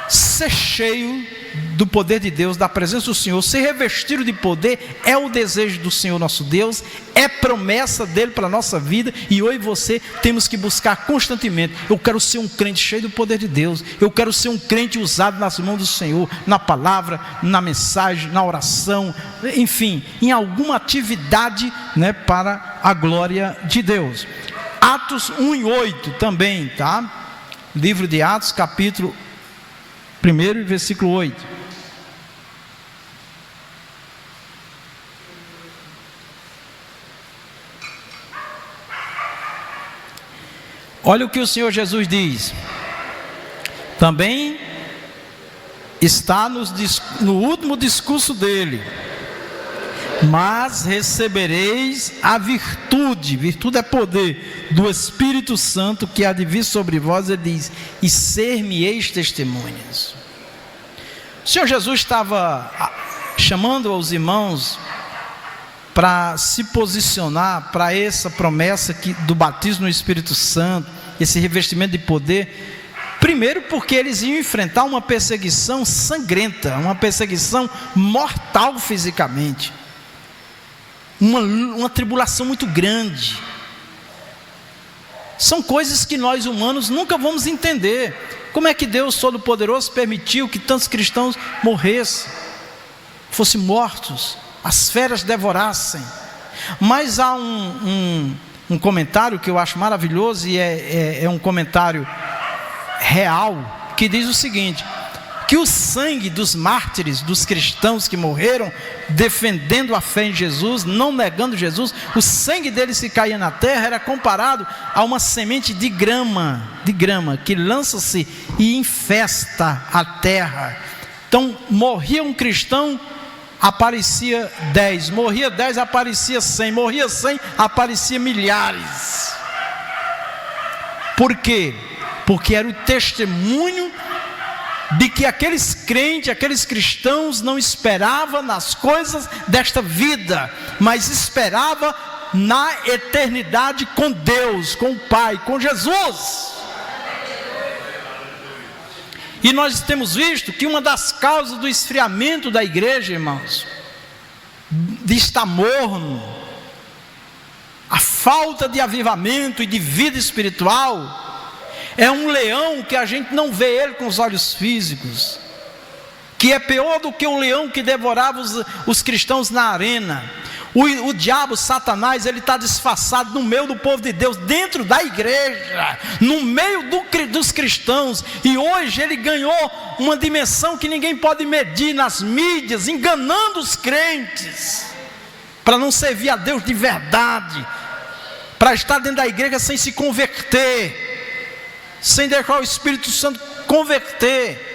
Ser cheio do poder de Deus, da presença do Senhor, ser revestido de poder, é o desejo do Senhor nosso Deus, é promessa dele para a nossa vida, e eu e você temos que buscar constantemente. Eu quero ser um crente cheio do poder de Deus, eu quero ser um crente usado nas mãos do Senhor, na palavra, na mensagem, na oração, enfim, em alguma atividade, né, para a glória de Deus. Atos 1:8 também, tá? Livro de Atos, capítulo 1, versículo 8. Olha o que o Senhor Jesus diz. Também está no último discurso dele: mas recebereis a virtude é poder, do Espírito Santo que há de vir sobre vós. Ele diz: e ser-me-eis testemunhas. O Senhor Jesus estava chamando os irmãos para se posicionar para essa promessa do batismo no Espírito Santo, esse revestimento de poder. Primeiro porque eles iam enfrentar uma perseguição sangrenta, uma perseguição mortal fisicamente. uma tribulação muito grande. São coisas que nós humanos nunca vamos entender. Como é que Deus Todo-Poderoso permitiu que tantos cristãos morressem, fossem mortos, as feras devorassem? Mas há um comentário que eu acho maravilhoso, e é um comentário real, que diz o seguinte: que o sangue dos mártires, dos cristãos que morreram defendendo a fé em Jesus, não negando Jesus, o sangue deles que caía na terra era comparado a uma semente de grama que lança-se e infesta a terra. Então morria um cristão, aparecia 10, morria 10, aparecia 100, morria 100, aparecia milhares. Por quê? Porque era o testemunho de que aqueles crentes, aqueles cristãos não esperavam nas coisas desta vida, mas esperavam na eternidade com Deus, com o Pai, com Jesus. E nós temos visto que uma das causas do esfriamento da igreja, irmãos, de estar morno, a falta de avivamento e de vida espiritual, é um leão que a gente não vê ele com os olhos físicos, que é pior do que o leão que devorava os cristãos na arena. O diabo, Satanás, ele está disfarçado no meio do povo de Deus, dentro da igreja, no meio dos cristãos. E hoje ele ganhou uma dimensão que ninguém pode medir nas mídias, enganando os crentes, para não servir a Deus de verdade, para estar dentro da igreja sem se converter, sem deixar o Espírito Santo converter.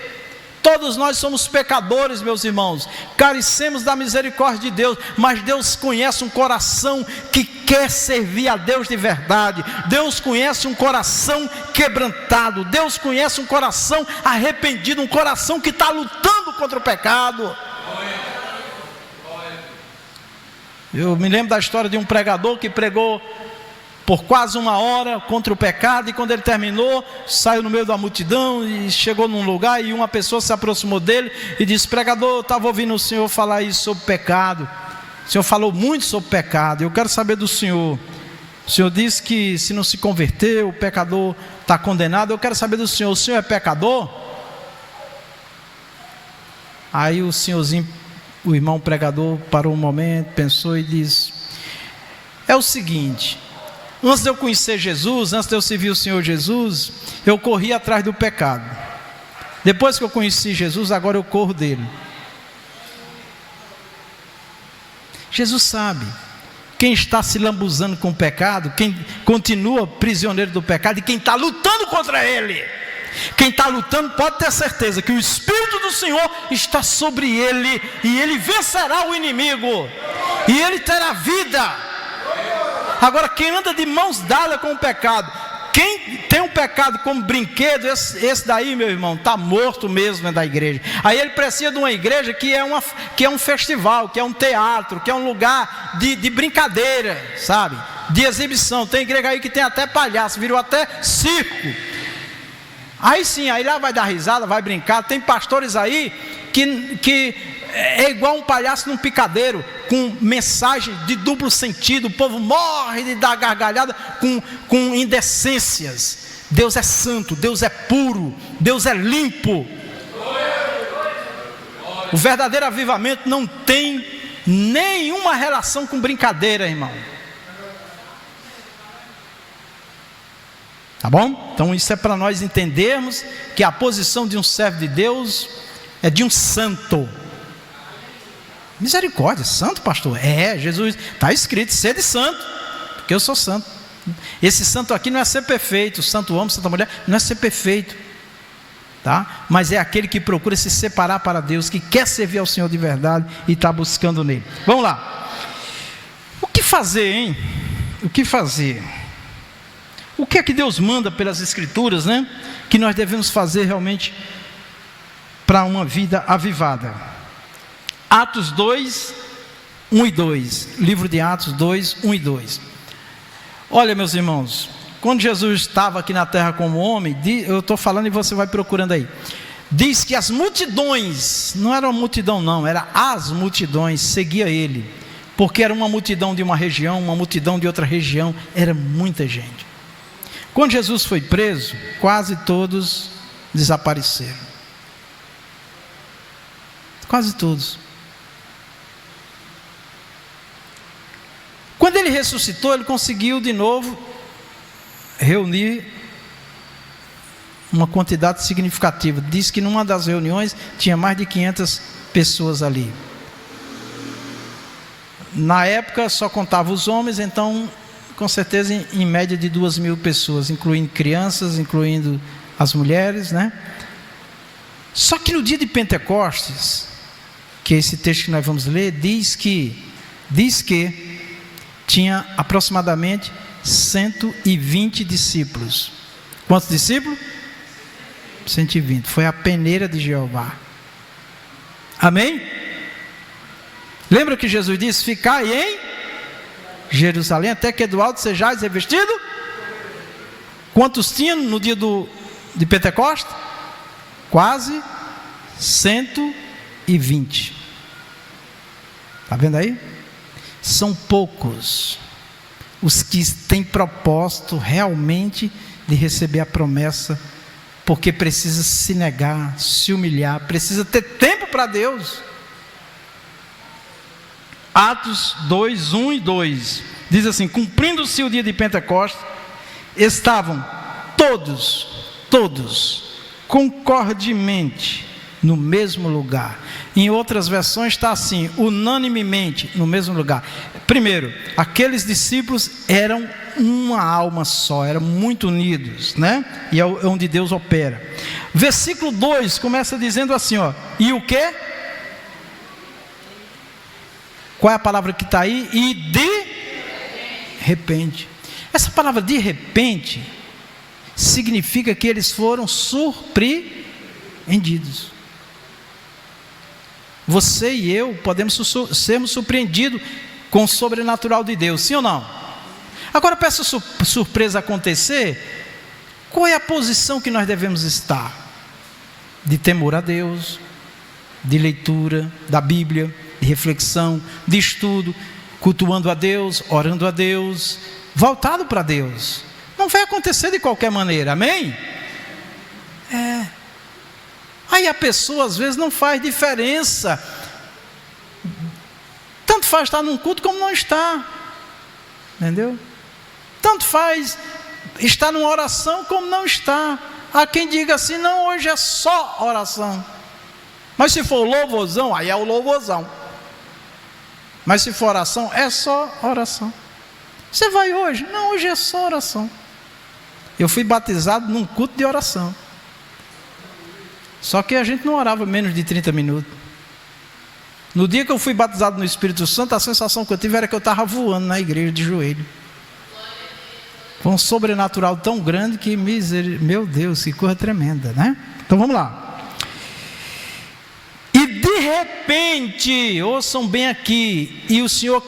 Todos nós somos pecadores, meus irmãos, carecemos da misericórdia de Deus, mas Deus conhece um coração que quer servir a Deus de verdade. Deus conhece um coração quebrantado, Deus conhece um coração arrependido, um coração que está lutando contra o pecado. Eu me lembro da história de um pregador que pregou por quase 1 hora contra o pecado, e quando ele terminou, saiu no meio da multidão e chegou num lugar, e uma pessoa se aproximou dele e disse: pregador, eu estava ouvindo o senhor falar isso sobre pecado, o senhor falou muito sobre pecado, eu quero saber do senhor. O senhor disse que se não se converter, o pecador está condenado. Eu quero saber do senhor, o senhor é pecador? Aí o senhorzinho, o irmão pregador, parou um momento, pensou e disse: é o seguinte, antes de eu conhecer Jesus, antes de eu servir o Senhor Jesus, eu corri atrás do pecado. Depois que eu conheci Jesus, agora eu corro dele. Jesus sabe quem está se lambuzando com o pecado, quem continua prisioneiro do pecado, e quem está lutando contra ele. Quem está lutando pode ter certeza que o Espírito do Senhor está sobre ele, e ele vencerá o inimigo, e ele terá vida. Agora, quem anda de mãos dadas com o pecado, quem tem um pecado como brinquedo, esse daí, meu irmão, está morto mesmo dentro da igreja. Aí ele precisa de uma igreja que é um festival, que é um teatro, que é um lugar de brincadeira, sabe? De exibição. Tem igreja aí que tem até palhaço, virou até circo. Aí sim, aí lá vai dar risada, vai brincar. Tem pastores aí que é igual um palhaço num picadeiro, com mensagem de duplo sentido. O povo morre de dar gargalhada com indecências. Deus é santo, Deus é puro, Deus é limpo. O verdadeiro avivamento não tem nenhuma relação com brincadeira, irmão. Tá bom? Então isso é para nós entendermos que a posição de um servo de Deus é de um santo. Misericórdia, santo, pastor? Jesus, está escrito, sede santo, porque eu sou santo. Esse santo aqui não é ser perfeito, santo homem, santa mulher, não é ser perfeito, tá? Mas é aquele que procura se separar para Deus, que quer servir ao Senhor de verdade e está buscando nele. Vamos lá. O que fazer, hein? O que fazer? O que é que Deus manda pelas Escrituras, né? Que nós devemos fazer realmente para uma vida avivada. Atos 2, 1 e 2. Livro de Atos 2, 1 e 2. Olha, meus irmãos, quando Jesus estava aqui na terra como homem, eu estou falando e você vai procurando aí. Diz que as multidões, não era uma multidão não, era as multidões, seguia ele. porque era uma multidão de uma região, uma multidão de outra região, era muita gente. Quando Jesus foi preso, quase todos desapareceram. Quase todos. Quando ele ressuscitou, ele conseguiu de novo reunir uma quantidade significativa. Diz que numa das reuniões tinha mais de 500 pessoas ali. Na época só contava os homens, então com certeza em média de 2.000 pessoas, incluindo crianças, incluindo as mulheres, né? Só que no dia de Pentecostes, que é esse texto que nós vamos ler, diz que tinha aproximadamente 120 discípulos. Quantos discípulos? 120. Foi a peneira de Jeová. Amém? Lembra que Jesus disse: ficai em Jerusalém, até que do alto sejais revestido? Quantos tinham no dia de Pentecostes? Quase 120. Está vendo aí? São poucos os que têm propósito realmente de receber a promessa, porque precisa se negar, se humilhar, precisa ter tempo para Deus. Atos 2, 1 e 2 diz assim: cumprindo-se o dia de Pentecostes, estavam todos concordemente no mesmo lugar. Em outras versões está assim: unanimemente no mesmo lugar. Primeiro, aqueles discípulos eram uma alma só, eram muito unidos, né? E é onde Deus opera. Versículo 2 começa dizendo assim, ó: e o quê? Qual é a palavra que está aí? E de repente. Essa palavra de repente significa que eles foram surpreendidos. Você e eu podemos sermos surpreendidos com o sobrenatural de Deus, sim ou não? Agora, para essa surpresa acontecer, qual é a posição que nós devemos estar? De temor a Deus, de leitura da Bíblia, de reflexão, de estudo, cultuando a Deus, orando a Deus, voltado para Deus. Não vai acontecer de qualquer maneira, amém? Aí a pessoa às vezes não faz diferença. Tanto faz estar num culto como não está. Entendeu? Tanto faz estar numa oração como não está. Há quem diga assim: não, hoje é só oração. Mas se for louvorzão, aí é o louvorzão. Mas se for oração, é só oração. Você vai hoje? Não, hoje é só oração. Eu fui batizado num culto de oração. Só que a gente não orava menos de 30 minutos. No dia que eu fui batizado no Espírito Santo, a sensação que eu tive era que eu estava voando na igreja de joelho. Foi um sobrenatural tão grande que, meu Deus, que coisa tremenda, né? Então vamos lá. E de repente, ouçam bem aqui, e o Senhor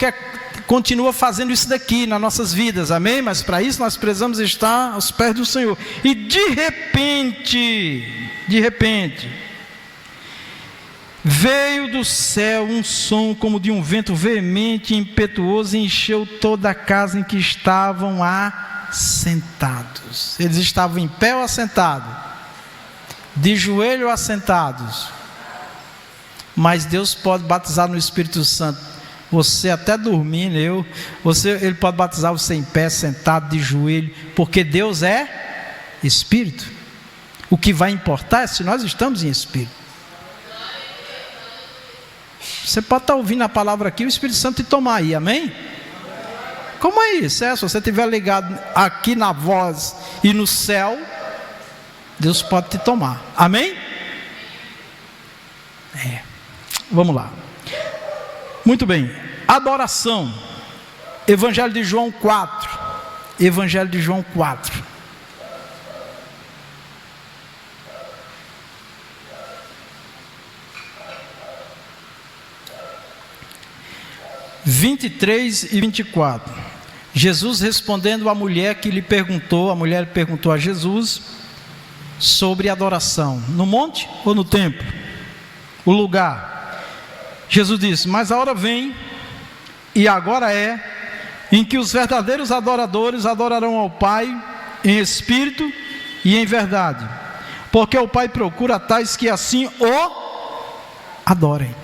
continua fazendo isso daqui nas nossas vidas, amém? Mas para isso nós precisamos estar aos pés do Senhor. E de repente, veio do céu um som como de um vento veemente e impetuoso, e encheu toda a casa em que estavam assentados. Eles estavam em pé ou assentados? De joelho ou assentados? Mas Deus pode batizar no Espírito Santo você até dormindo. Ele pode batizar você em pé, sentado, de joelho, porque Deus é Espírito. O que vai importar é se nós estamos em Espírito. Você pode estar ouvindo a palavra aqui, o Espírito Santo te tomar aí, amém? Como é isso? Se você estiver ligado aqui na voz e no céu, Deus pode te tomar, amém? Vamos lá. Muito bem, adoração. Evangelho de João 4. Evangelho de João 4. (23 e 24). Jesus respondendo à mulher que lhe perguntou, a mulher perguntou a Jesus sobre adoração, no monte ou no templo? O lugar. Jesus disse: mas a hora vem, e agora é, em que os verdadeiros adoradores adorarão ao Pai em espírito e em verdade, porque o Pai procura tais que assim o adorem.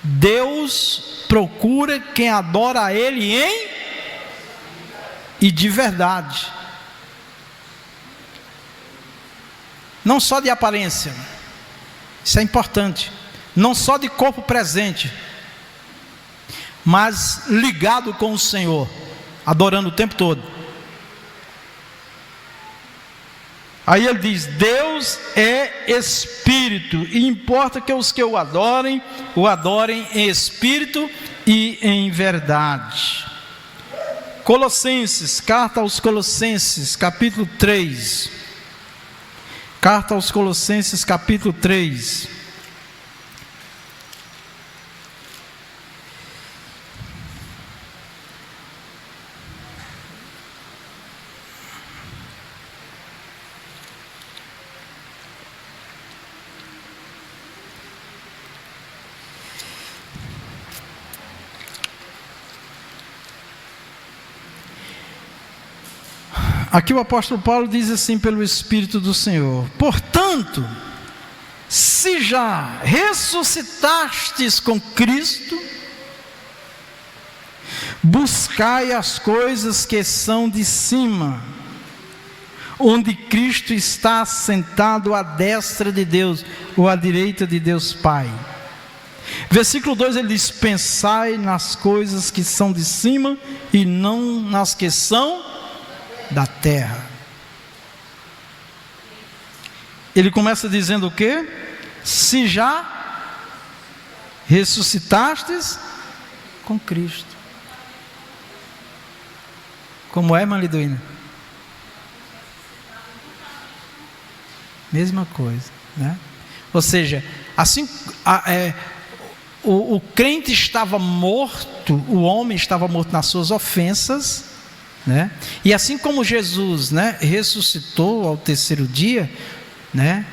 Deus procura quem adora a Ele em e de verdade, não só de aparência, isso é importante, não só de corpo presente, mas ligado com o Senhor, adorando o tempo todo. Aí ele diz: Deus é Espírito, e importa que os que o adorem em Espírito e em verdade. Colossenses, carta aos Colossenses, capítulo 3. Carta aos Colossenses, capítulo 3. Aqui o apóstolo Paulo diz assim pelo Espírito do Senhor: portanto, se já ressuscitastes com Cristo, buscai as coisas que são de cima, onde Cristo está assentado à destra de Deus, ou à direita de Deus Pai. Versículo 2 ele diz: pensai nas coisas que são de cima e não nas que são da terra. Ele começa dizendo o quê? Se já ressuscitastes com Cristo. Como é, irmã Liduína? Mesma coisa, né? Ou seja, assim, o crente estava morto, o homem estava morto nas suas ofensas, né? E assim como Jesus, né, ressuscitou ao terceiro dia, né,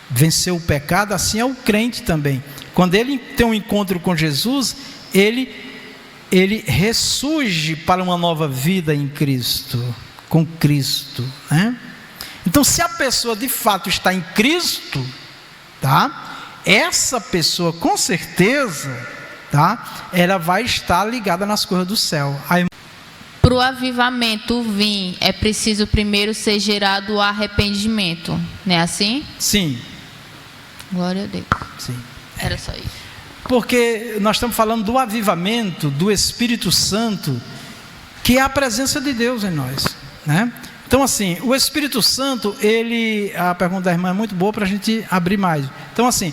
venceu o pecado, assim é o crente também. Quando ele tem um encontro com Jesus, ele ressurge para uma nova vida em Cristo, com Cristo, né? Então, se a pessoa de fato está em Cristo, tá? Essa pessoa com certeza, tá? Ela vai estar ligada nas coisas do céu.
Para o avivamento vir, é preciso primeiro ser gerado o arrependimento, não é assim?
Sim.
Glória a Deus.
Sim.
Era só isso.
Porque nós estamos falando do avivamento do Espírito Santo, que é a presença de Deus em nós, né? Então assim, o Espírito Santo, a pergunta da irmã é muito boa para a gente abrir mais. Então assim,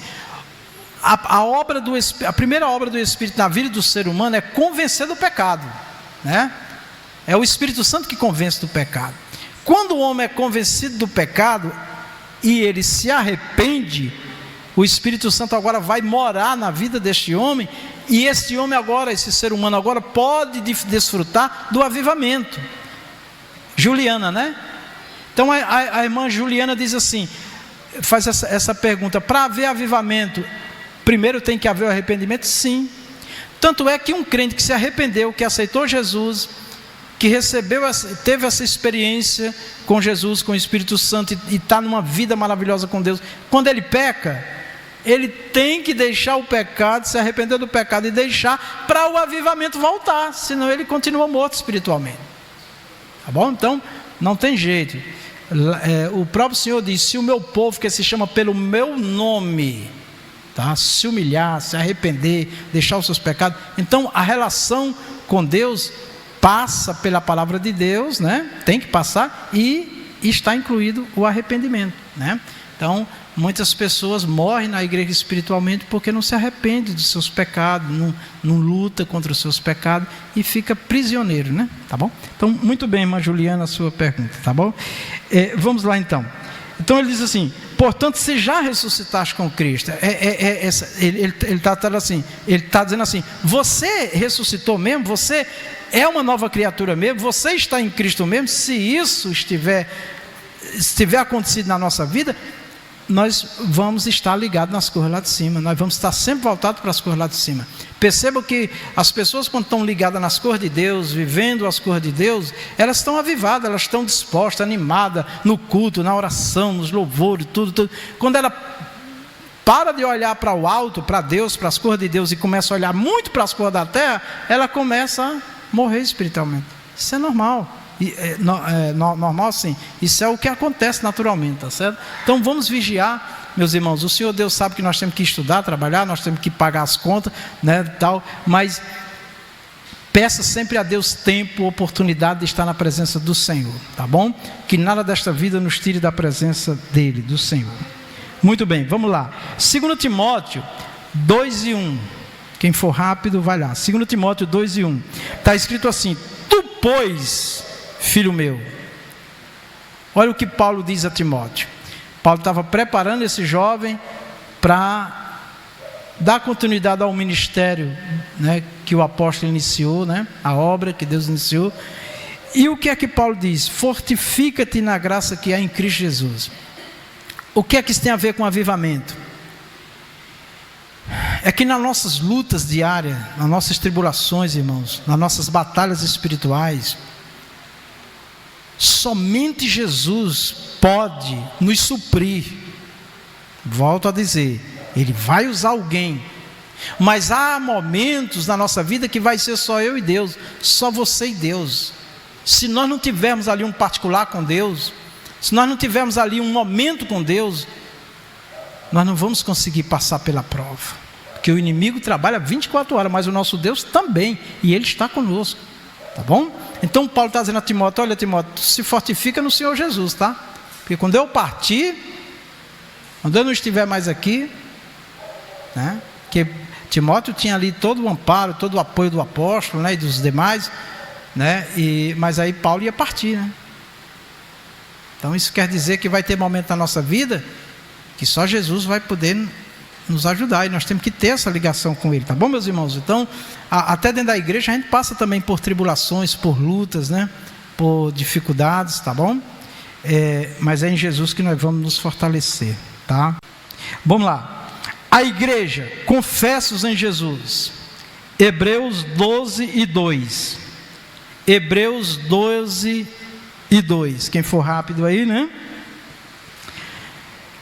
a primeira obra do Espírito na vida do ser humano é convencer do pecado, né? É o Espírito Santo que convence do pecado. Quando o homem é convencido do pecado e ele se arrepende, o Espírito Santo agora vai morar na vida deste homem, e esse homem agora, esse ser humano agora pode desfrutar do avivamento. Juliana, né? Então a irmã Juliana diz assim, faz essa pergunta: para haver avivamento, primeiro tem que haver o arrependimento? Sim. Tanto é que um crente que se arrependeu, que aceitou Jesus, que teve essa experiência com Jesus, com o Espírito Santo, e está numa vida maravilhosa com Deus, quando ele peca, ele tem que deixar o pecado, se arrepender do pecado e deixar para o avivamento voltar, senão ele continua morto espiritualmente. Tá bom? Então, não tem jeito. O próprio Senhor diz: se o meu povo, que se chama pelo meu nome, tá, se humilhar, se arrepender, deixar os seus pecados, então a relação com Deus passa pela palavra de Deus, né? Tem que passar, e está incluído o arrependimento, né? Então, muitas pessoas morrem na igreja espiritualmente porque não se arrepende dos seus pecados, não luta contra os seus pecados e fica prisioneiro, né? Tá bom? Então, muito bem, irmã Juliana, a sua pergunta, tá bom? Vamos lá então. Então ele diz assim: portanto, se já ressuscitaste com Cristo, ele está dizendo assim: você ressuscitou mesmo? Você é uma nova criatura mesmo? Você está em Cristo mesmo? Se isso estiver acontecido na nossa vida, nós vamos estar ligados nas coisas lá de cima, nós vamos estar sempre voltados para as coisas lá de cima. Perceba que as pessoas, quando estão ligadas nas coisas de Deus, vivendo as coisas de Deus, elas estão avivadas, elas estão dispostas, animadas no culto, na oração, nos louvores, tudo. Quando ela para de olhar para o alto, para Deus, para as coisas de Deus, e começa a olhar muito para as coisas da terra, ela começa a morrer espiritualmente. Isso é normal. Normal sim. Isso é o que acontece naturalmente, tá certo? Então vamos vigiar. Meus irmãos, o Senhor Deus sabe que nós temos que estudar, trabalhar, nós temos que pagar as contas, né, tal, mas peça sempre a Deus tempo, oportunidade de estar na presença do Senhor, tá bom? Que nada desta vida nos tire da presença dEle, do Senhor. Muito bem, vamos lá. 2 Timóteo 2:1. Quem for rápido, vai lá. 2 Timóteo 2:1. Está escrito assim: tu, pois, filho meu. Olha o que Paulo diz a Timóteo. Paulo estava preparando esse jovem para dar continuidade ao ministério, né, que o apóstolo iniciou, né, a obra que Deus iniciou. E o que é que Paulo diz? Fortifica-te na graça que há em Cristo Jesus. O que é que isso tem a ver com avivamento? É que nas nossas lutas diárias, nas nossas tribulações, irmãos, nas nossas batalhas espirituais, somente Jesus pode nos suprir. Volto a dizer, Ele vai usar alguém, mas há momentos na nossa vida que vai ser só eu e Deus, só você e Deus. Se nós não tivermos ali um particular com Deus, se nós não tivermos ali um momento com Deus, nós não vamos conseguir passar pela prova, porque o inimigo trabalha 24 horas, mas o nosso Deus também, e Ele está conosco, tá bom? Então Paulo está dizendo a Timóteo: olha, Timóteo, se fortifica no Senhor Jesus, tá? Porque quando eu partir, quando eu não estiver mais aqui, né? Que Timóteo tinha ali todo o amparo, todo o apoio do apóstolo, né, e dos demais, né? Mas aí Paulo ia partir, né? Então isso quer dizer que vai ter momento na nossa vida que só Jesus vai poder nos ajudar, e nós temos que ter essa ligação com Ele, tá bom, meus irmãos? Então, até dentro da igreja a gente passa também por tribulações, por lutas, né? Por dificuldades, tá bom? Mas é em Jesus que nós vamos nos fortalecer, tá? Vamos lá. A igreja, confessos em Jesus. Hebreus 12:2. Hebreus 12:2. Quem for rápido aí, né?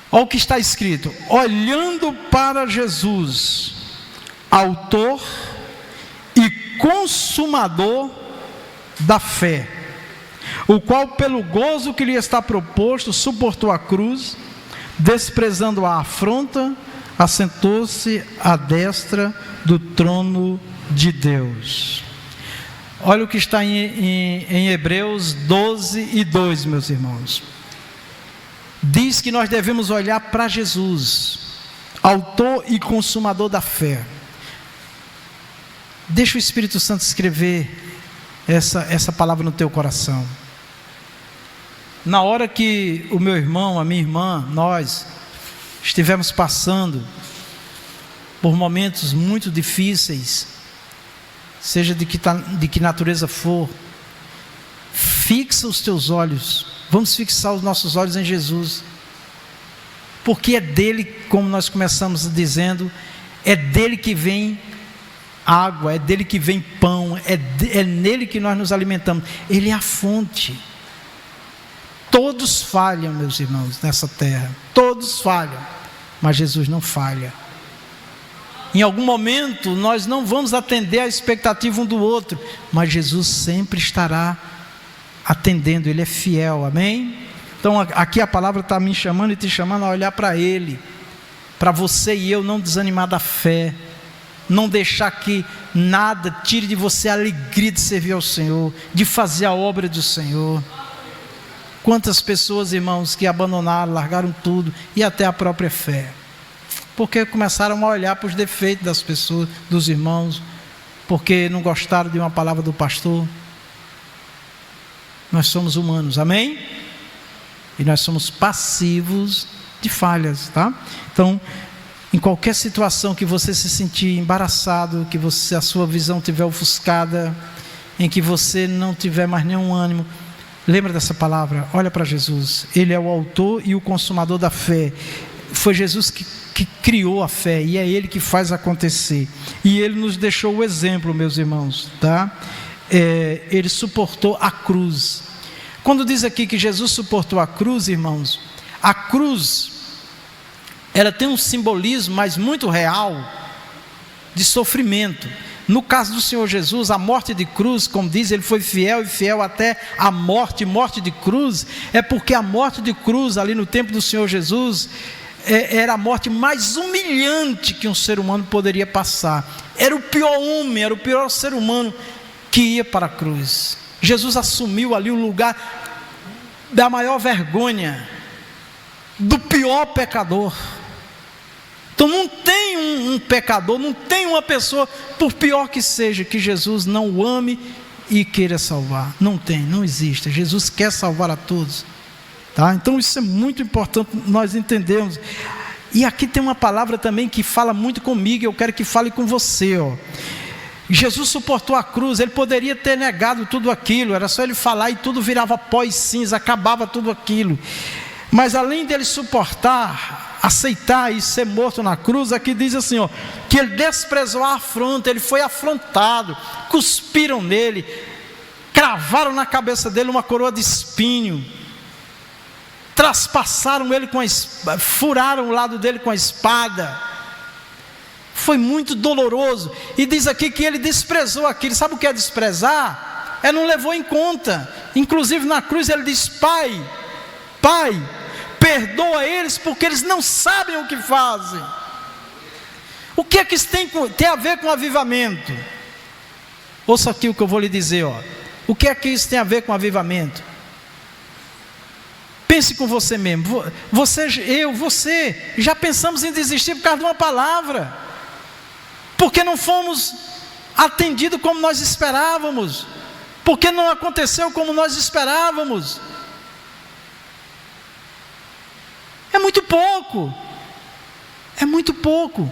Olha o que está escrito: olhando para Jesus, autor e consumador da fé, o qual pelo gozo que lhe está proposto suportou a cruz, desprezando a afronta, assentou-se à destra do trono de Deus. Olha o que está em Hebreus 12:2, meus irmãos. Diz que nós devemos olhar para Jesus, autor e consumador da fé. Deixa o Espírito Santo escrever essa palavra no teu coração. Na hora que o meu irmão, a minha irmã, nós estivermos passando por momentos muito difíceis, seja de que natureza for, fixa os teus olhos. Vamos fixar os nossos olhos em Jesus, porque é dele, como nós começamos dizendo, é dele que vem água, é dele que vem pão, é nele que nós nos alimentamos. Ele é a fonte. Todos falham, meus irmãos, nessa terra, todos falham, mas Jesus não falha. Em algum momento nós não vamos atender a expectativa um do outro, mas Jesus sempre estará atendendo, Ele é fiel, amém? Então aqui a palavra está me chamando e te chamando a olhar para Ele, para você e eu não desanimar da fé, não deixar que nada tire de você a alegria de servir ao Senhor, de fazer a obra do Senhor. Quantas pessoas, irmãos, que abandonaram, largaram tudo, e até a própria fé, porque começaram a olhar para os defeitos das pessoas, dos irmãos, porque não gostaram de uma palavra do pastor. Nós somos humanos, amém? E nós somos passivos de falhas, tá? Então, em qualquer situação que você se sentir embaraçado, que a sua visão estiver ofuscada, em que você não tiver mais nenhum ânimo, lembra dessa palavra, olha para Jesus. Ele é o autor e o consumador da fé. foi Jesus que criou a fé, e é Ele que faz acontecer. E Ele nos deixou o exemplo, meus irmãos, tá? Ele suportou a cruz. Quando diz aqui que Jesus suportou a cruz, irmãos, a cruz, ela tem um simbolismo, mas muito real, de sofrimento. No caso do Senhor Jesus, a morte de cruz, como diz, Ele foi fiel e fiel até a morte de cruz, é porque a morte de cruz, ali no tempo do Senhor Jesus, era a morte mais humilhante que um ser humano poderia passar. Era o pior homem, era o pior ser humano que ia para a cruz. Jesus assumiu ali o lugar da maior vergonha, do pior pecador. Então não tem um pecador, não tem uma pessoa, por pior que seja, que Jesus não o ame e queira salvar. Não tem, não existe. Jesus quer salvar a todos, tá? Então isso é muito importante nós entendermos. E aqui tem uma palavra também que fala muito comigo, eu quero que fale com você, ó. Jesus suportou a cruz. Ele poderia ter negado tudo aquilo, era só Ele falar e tudo virava pó e cinza, acabava tudo aquilo. Mas além dele suportar, aceitar e ser morto na cruz, aqui diz assim, ó, que Ele desprezou a afronta. Ele foi afrontado, cuspiram nele, cravaram na cabeça dele uma coroa de espinho, traspassaram ele com a espada, furaram o lado dele com a espada. Foi muito doloroso. E diz aqui que Ele desprezou aquilo. Sabe o que é desprezar? Não levou em conta. Inclusive na cruz Ele diz: Pai, perdoa eles, porque eles não sabem o que fazem. O que é que isso tem a ver com avivamento? Ouça aqui o que eu vou lhe dizer, ó. O que é que isso tem a ver com avivamento? Pense com você mesmo. Você já pensamos em desistir por causa de uma palavra, porque não fomos atendidos como nós esperávamos, porque não aconteceu como nós esperávamos. É muito pouco. É muito pouco.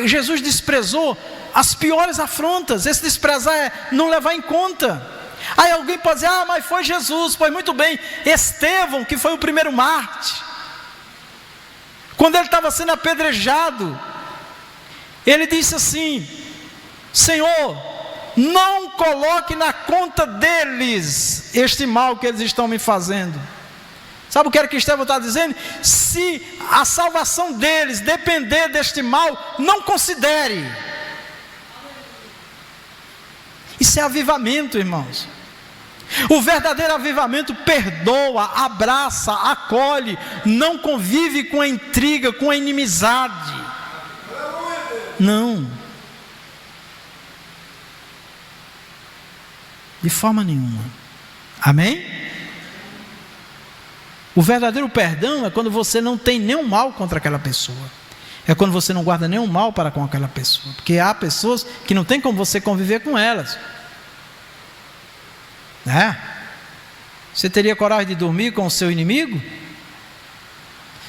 Jesus desprezou as piores afrontas. Esse desprezar é não levar em conta. Aí alguém pode dizer: mas foi Jesus. Pois muito bem, Estevão, que foi o primeiro mártir, quando ele estava sendo apedrejado, ele disse assim: Senhor, não coloque na conta deles este mal que eles estão me fazendo. Sabe o que era que Estevão está dizendo? Se a salvação deles depender deste mal, não considere. Isso é avivamento, irmãos. O verdadeiro avivamento perdoa, abraça, acolhe, não convive com a intriga, com a inimizade. Não. De forma nenhuma. Amém? O verdadeiro perdão é quando você não tem nenhum mal contra aquela pessoa. É quando você não guarda nenhum mal para com aquela pessoa. Porque há pessoas que não tem como você conviver com elas. Você teria coragem de dormir com o seu inimigo?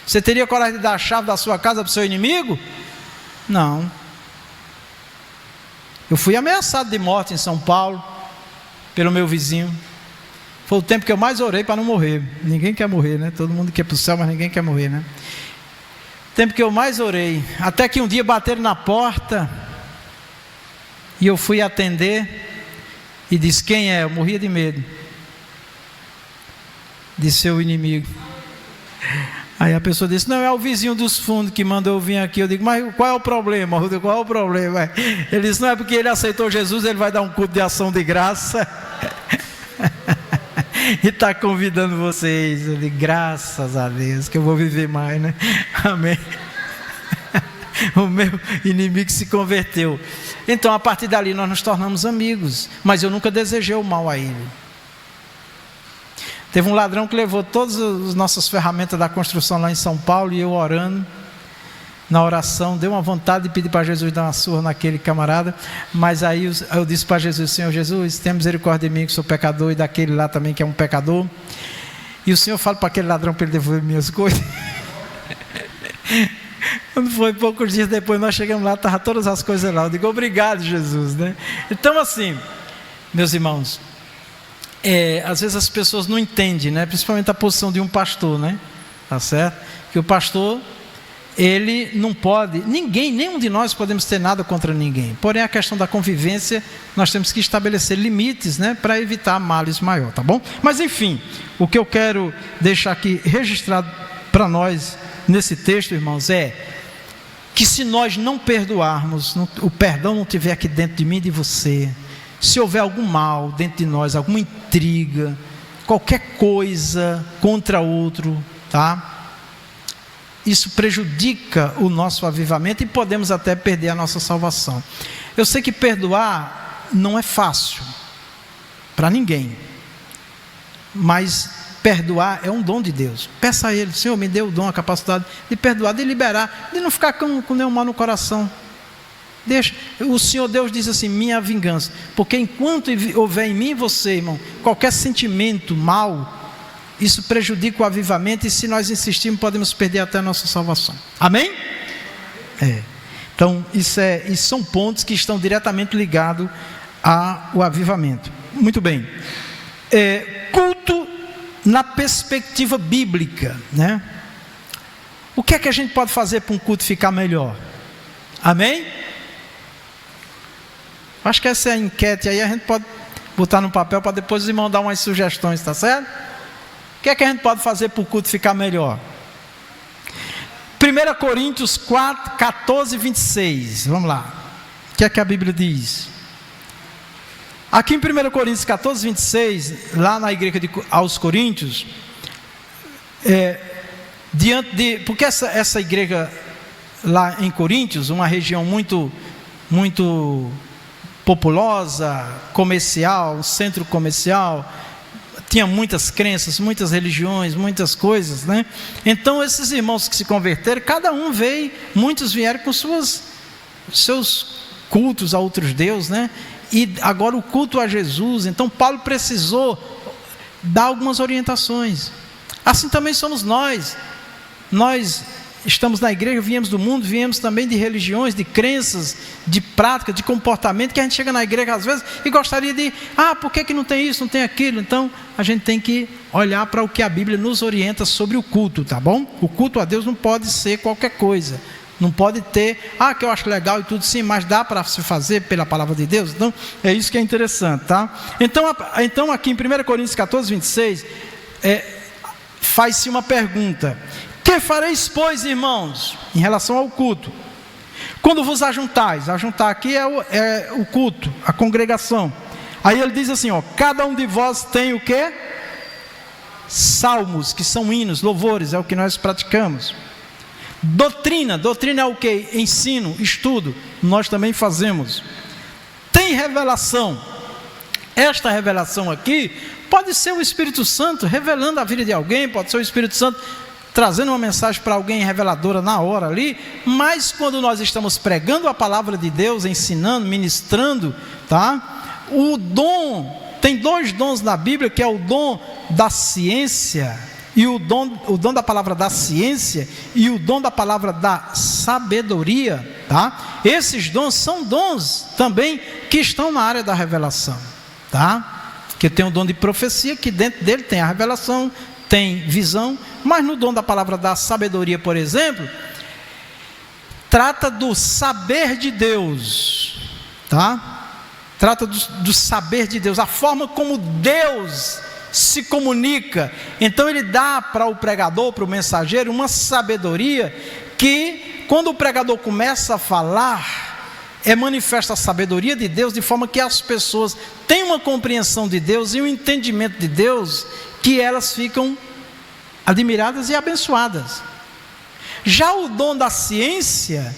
Você teria coragem de dar a chave da sua casa para o seu inimigo? Não. Eu fui ameaçado de morte em São Paulo pelo meu vizinho. Foi o tempo que eu mais orei para não morrer. Ninguém quer morrer, né? Todo mundo quer para o céu, mas ninguém quer morrer, né? O tempo que eu mais orei. Até que um dia bateram na porta e eu fui atender e disse: quem é? Eu morria de medo de ser o inimigo. Aí a pessoa disse: não, é o vizinho dos fundos que mandou eu vir aqui. Eu digo: mas qual é o problema? Eu digo: qual é o problema? Ele disse: não é porque ele aceitou Jesus, ele vai dar um culto de ação de graça e está convidando vocês. Eu digo: graças a Deus, que eu vou viver mais, né? Amém. O meu inimigo se converteu. Então a partir dali nós nos tornamos amigos, mas eu nunca desejei o mal a ele. Teve um ladrão que levou todas as nossas ferramentas da construção lá em São Paulo, e eu orando, na oração, deu uma vontade de pedir para Jesus dar uma surra naquele camarada, mas aí eu disse para Jesus: Senhor Jesus, tenha misericórdia de mim que sou pecador, e daquele lá também que é um pecador. E o Senhor fala para aquele ladrão para ele devolver minhas coisas. Quando foi poucos dias depois, nós chegamos lá, estavam todas as coisas lá. Eu digo: obrigado, Jesus, né? Então assim, meus irmãos, às vezes as pessoas não entendem, né? Principalmente a posição de um pastor, né? tá certo? Que o pastor, ele não pode, nenhum de nós podemos ter nada contra ninguém. Porém, a questão da convivência, nós temos que estabelecer limites, né, para evitar males maior, tá bom? Mas enfim, o que eu quero deixar aqui registrado para nós nesse texto, irmãos, é que se nós não perdoarmos, o perdão não estiver aqui dentro de mim e de você, se houver algum mal dentro de nós, alguma intriga, qualquer coisa contra outro, tá? Isso prejudica o nosso avivamento e podemos até perder a nossa salvação. Eu sei que perdoar não é fácil para ninguém, mas perdoar é um dom de Deus. Peça a Ele: Senhor, me dê o dom, a capacidade de perdoar, de liberar, de não ficar com nenhum mal no coração. Deixa. O Senhor Deus diz assim: minha vingança, porque enquanto houver em mim e você, irmão, qualquer sentimento mal, isso prejudica o avivamento, e se nós insistirmos, podemos perder até a nossa salvação. Amém? Então, isso são pontos que estão diretamente ligados ao avivamento. Muito bem. Culto na perspectiva bíblica, né? O que é que a gente pode fazer para um culto ficar melhor? Amém? Acho que essa é a enquete aí, a gente pode botar no papel para depois os irmãos dar umas sugestões, tá certo? O que é que a gente pode fazer para o culto ficar melhor? 1 Coríntios 4, 14 e 26. Vamos lá. O que é que a Bíblia diz? Aqui em 1 Coríntios 14, 26, lá na igreja aos Coríntios, porque essa igreja lá em Coríntios, uma região muito populosa, comercial, um centro comercial, tinha muitas crenças, muitas religiões, muitas coisas, né? Então esses irmãos que se converteram, cada um veio, muitos vieram com seus cultos a outros deuses, né? E agora o culto a Jesus. Então Paulo precisou dar algumas orientações. Assim também somos nós. Nós estamos na igreja, viemos do mundo, viemos também de religiões, de crenças, de prática, de comportamento, que a gente chega na igreja às vezes e gostaria de, por que não tem isso, não tem aquilo? Então a gente tem que olhar para o que a Bíblia nos orienta sobre o culto, tá bom? O culto a Deus não pode ser qualquer coisa, não pode ter, que eu acho legal e tudo, sim, mas dá para se fazer pela palavra de Deus. Então é isso que é interessante, tá? Então aqui em 1 Coríntios 14, 26, faz-se uma pergunta: que fareis, pois, irmãos, em relação ao culto, quando vos ajuntais? Ajuntar aqui é o culto, a congregação. Aí ele diz assim, cada um de vós tem o quê? Salmos, que são hinos, louvores, é o que nós praticamos. Doutrina é o quê? Ensino, estudo, nós também fazemos. Tem revelação. Esta revelação aqui pode ser o Espírito Santo revelando a vida de alguém, pode ser o Espírito Santo trazendo uma mensagem para alguém reveladora na hora ali, mas quando nós estamos pregando a palavra de Deus, ensinando, ministrando, tá? O dom, tem 2 dons na Bíblia, que é o dom da ciência, e o dom da palavra da ciência, e o dom da palavra da sabedoria, tá? Esses dons são dons também que estão na área da revelação, tá? Que tem o dom de profecia, que dentro dele tem a revelação, tem visão, mas no dom da palavra da sabedoria, por exemplo, trata do saber de Deus, tá? Trata do saber de Deus, a forma como Deus se comunica. Então ele dá para o pregador, para o mensageiro, uma sabedoria que, quando o pregador começa a falar, manifesta a sabedoria de Deus, de forma que as pessoas têm uma compreensão de Deus e um entendimento de Deus, que elas ficam admiradas e abençoadas. Já o dom da ciência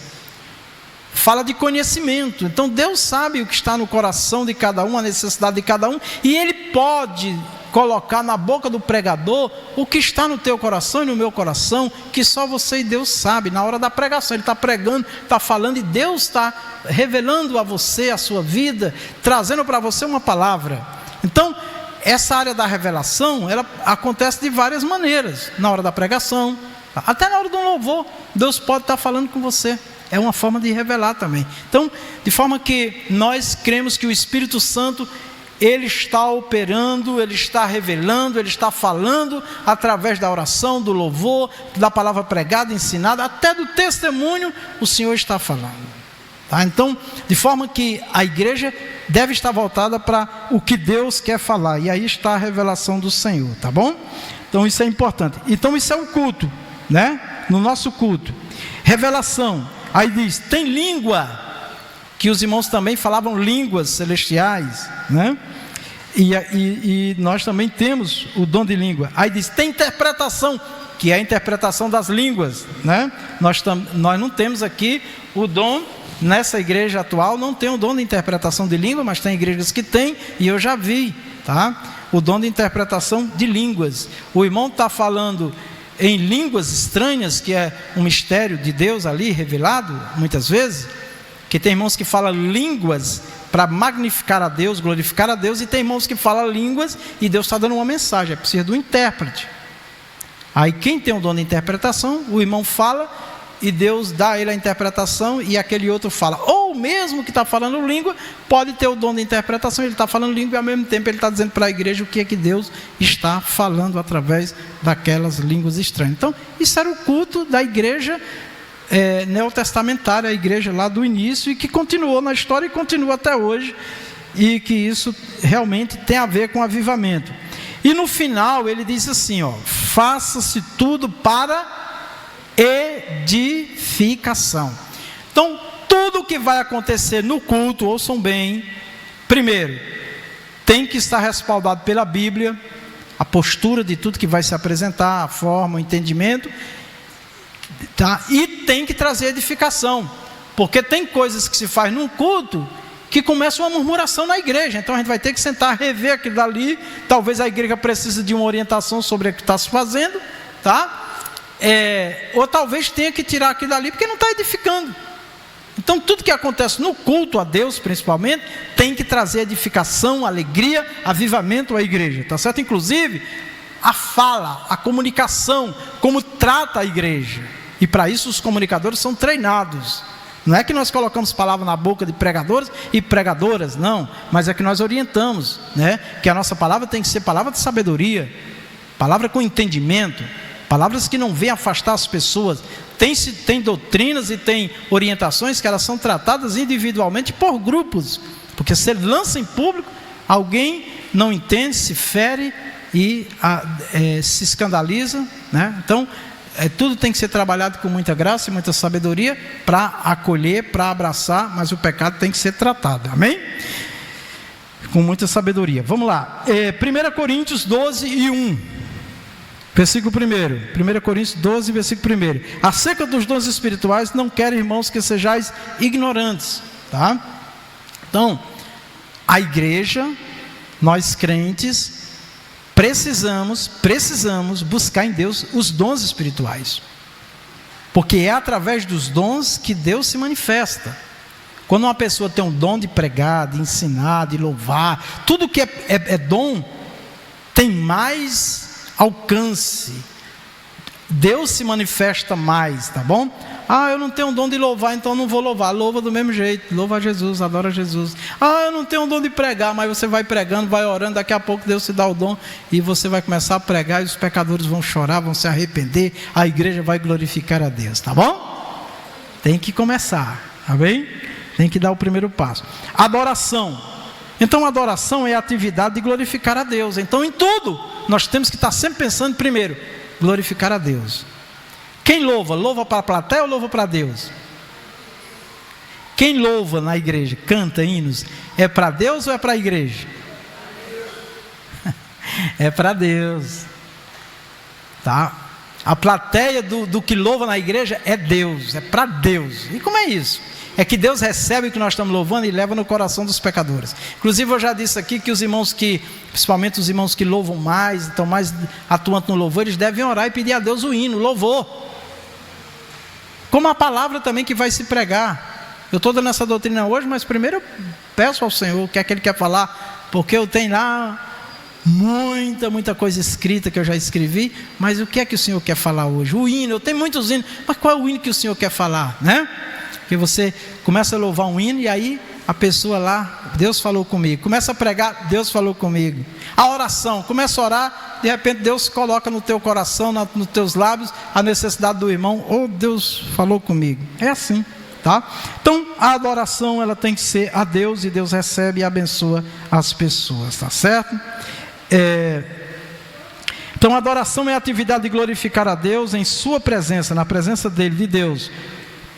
fala de conhecimento. Então Deus sabe o que está no coração de cada um, a necessidade de cada um, e Ele pode colocar na boca do pregador o que está no teu coração e no meu coração, que só você e Deus sabe. Na hora da pregação, Ele está pregando, está falando, e Deus está revelando a você a sua vida, trazendo para você uma palavra. Então essa área da revelação, ela acontece de várias maneiras. Na hora da pregação, até na hora do louvor, Deus pode estar falando com você. É uma forma de revelar também. Então, de forma que nós cremos que o Espírito Santo Ele está operando, Ele está revelando, Ele está falando através da oração, do louvor, da palavra pregada, ensinada, até do testemunho, o Senhor está falando. Tá? Então, de forma que a igreja deve estar voltada para o que Deus quer falar, e aí está a revelação do Senhor, tá bom? Então isso é importante. Então isso é o culto, né? No nosso culto. Revelação, aí diz, tem língua, que os irmãos também falavam línguas celestiais, né? E nós também temos o dom de língua. Aí diz, tem interpretação, que é a interpretação das línguas, né? Nós não temos aqui o dom. Nessa igreja atual não tem o dom de interpretação de língua, mas tem igrejas que tem, e eu já vi, tá? O dom de interpretação de línguas. O irmão está falando em línguas estranhas, que é um mistério de Deus ali revelado, muitas vezes, que tem irmãos que falam línguas para magnificar a Deus, glorificar a Deus, e tem irmãos que falam línguas e Deus está dando uma mensagem, é preciso do intérprete. Aí quem tem o dom de interpretação, o irmão fala, e Deus dá a ele a interpretação, e aquele outro fala. Ou mesmo que está falando língua, pode ter o dom de interpretação, ele está falando língua e ao mesmo tempo ele está dizendo para a igreja o que é que Deus está falando através daquelas línguas estranhas. Então, isso era o culto da igreja neotestamentária, a igreja lá do início, e que continuou na história e continua até hoje, e que isso realmente tem a ver com avivamento. E no final ele diz assim, ó, faça-se tudo para edificação. Então, tudo que vai acontecer no culto, ouçam bem, primeiro, tem que estar respaldado pela Bíblia, a postura de tudo que vai se apresentar, a forma, o entendimento, tá? E tem que trazer edificação, porque tem coisas que se faz num culto que começa uma murmuração na igreja. Então a gente vai ter que sentar, rever aquilo dali. Talvez a igreja precise de uma orientação sobre o que está se fazendo, tá? Ou talvez tenha que tirar aquilo dali porque não está edificando. Então tudo que acontece no culto a Deus, principalmente, tem que trazer edificação, alegria, avivamento à igreja, tá certo? Inclusive a fala, a comunicação, como trata a igreja, e para isso os comunicadores são treinados. Não é que nós colocamos palavra na boca de pregadores e pregadoras, não, mas é que nós orientamos, né? Que a nossa palavra tem que ser palavra de sabedoria, palavra com entendimento, palavras que não vêm afastar as pessoas. Tem doutrinas e tem orientações que elas são tratadas individualmente por grupos, porque se ele lança em público, alguém não entende, se fere e se escandaliza, né? Então tudo tem que ser trabalhado com muita graça e muita sabedoria para acolher, para abraçar, mas o pecado tem que ser tratado, amém? Com muita sabedoria. Vamos lá, 1 Coríntios 12 e 1. Versículo 1 Coríntios 12, versículo 1. Acerca dos dons espirituais, não quero, irmãos, que sejais ignorantes, tá? Então, a igreja, nós crentes, precisamos buscar em Deus os dons espirituais, porque é através dos dons que Deus se manifesta. Quando uma pessoa tem um dom de pregar, de ensinar, de louvar, tudo que é dom, tem mais alcance, Deus se manifesta mais, tá bom? Eu não tenho um dom de louvar, então não vou louvar. Louva do mesmo jeito, louva a Jesus, adora Jesus. Eu não tenho um dom de pregar, mas você vai pregando, vai orando, daqui a pouco Deus te dá o dom e você vai começar a pregar e os pecadores vão chorar, vão se arrepender, a igreja vai glorificar a Deus, tá bom? Tem que começar, tá bem? Tem que dar o primeiro passo. Adoração. Então a adoração é a atividade de glorificar a Deus. Então em tudo nós temos que estar sempre pensando primeiro, glorificar a Deus. Quem louva? Louva para a plateia ou louva para Deus? Quem louva na igreja, canta hinos, é para Deus ou é para a igreja? É para Deus, tá? A plateia do que louva na igreja é Deus, é para Deus. E como é isso? É que Deus recebe o que nós estamos louvando e leva no coração dos pecadores. Inclusive eu já disse aqui que os irmãos principalmente os irmãos que louvam mais, estão mais atuantes no louvor, eles devem orar e pedir a Deus o hino, o louvor, como a palavra também que vai se pregar. Eu estou dando essa doutrina hoje, mas primeiro eu peço ao Senhor o que é que Ele quer falar, porque eu tenho lá muita coisa escrita que eu já escrevi, mas o que é que o Senhor quer falar hoje? O hino, eu tenho muitos hinos, mas qual é o hino que o Senhor quer falar, né? Porque você começa a louvar um hino e aí a pessoa lá, Deus falou comigo. Começa a pregar, Deus falou comigo. A oração, começa a orar, de repente Deus coloca no teu coração, nos teus lábios, a necessidade do irmão. Oh, Deus falou comigo. É assim, tá? Então, a adoração, ela tem que ser a Deus, e Deus recebe e abençoa as pessoas, tá certo? Então, a adoração é a atividade de glorificar a Deus em sua presença, na presença dele, de Deus,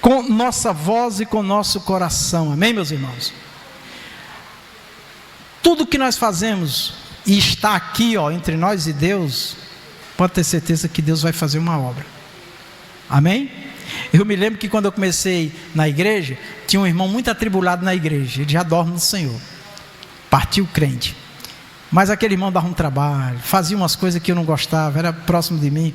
com nossa voz e com nosso coração. Amém, meus irmãos? Tudo que nós fazemos e está aqui, ó, entre nós e Deus, pode ter certeza que Deus vai fazer uma obra. Amém? Eu me lembro que quando eu comecei na igreja, tinha um irmão muito atribulado na igreja. Ele já dorme no Senhor, partiu crente. Mas aquele irmão dava um trabalho, fazia umas coisas que eu não gostava, era próximo de mim.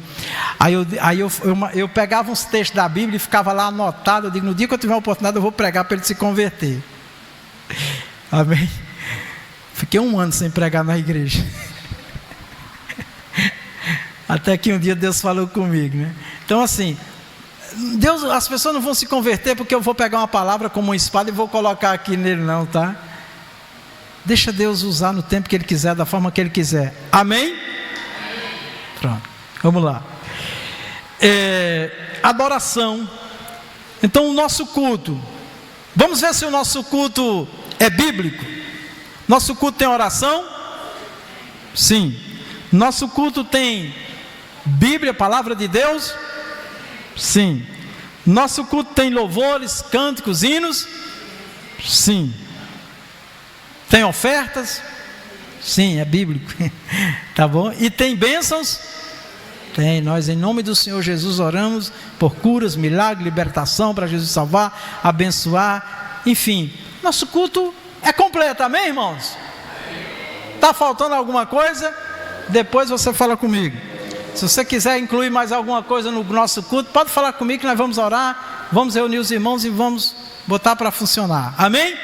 Aí eu pegava uns textos da Bíblia e ficava lá anotado. Eu digo, no dia que eu tiver uma oportunidade eu vou pregar para ele se converter. Amém? Fiquei 1 ano sem pregar na igreja. Até que um dia Deus falou comigo, né? Então assim, as pessoas não vão se converter porque eu vou pegar uma palavra como uma espada e vou colocar aqui nele, não, tá? Deixa Deus usar no tempo que Ele quiser, da forma que Ele quiser. Amém? Pronto, vamos lá. Adoração. Então o nosso culto, vamos ver se o nosso culto é bíblico. Nosso culto tem oração? Sim. Nosso culto tem Bíblia, palavra de Deus? Sim. Nosso culto tem louvores, cânticos, hinos? Sim. Tem ofertas? Sim, é bíblico. Tá bom? E tem bênçãos? Tem. Nós, em nome do Senhor Jesus, oramos por curas, milagres, libertação, para Jesus salvar, abençoar. Enfim, nosso culto é completo. Amém, irmãos? Está faltando alguma coisa? Depois você fala comigo. Se você quiser incluir mais alguma coisa no nosso culto, pode falar comigo que nós vamos orar, vamos reunir os irmãos e vamos botar para funcionar. Amém?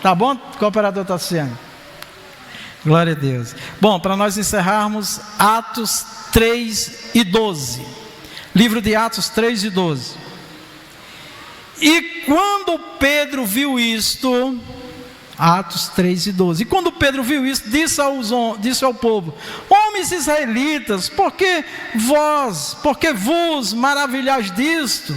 Tá bom, cooperador Tassiano? Glória a Deus. Bom, para nós encerrarmos, Atos 3 e 12. Livro de Atos 3 e 12. E quando Pedro viu isto, Atos 3 e 12. E quando Pedro viu isso, disse ao povo: homens israelitas, por que vos maravilhais disto?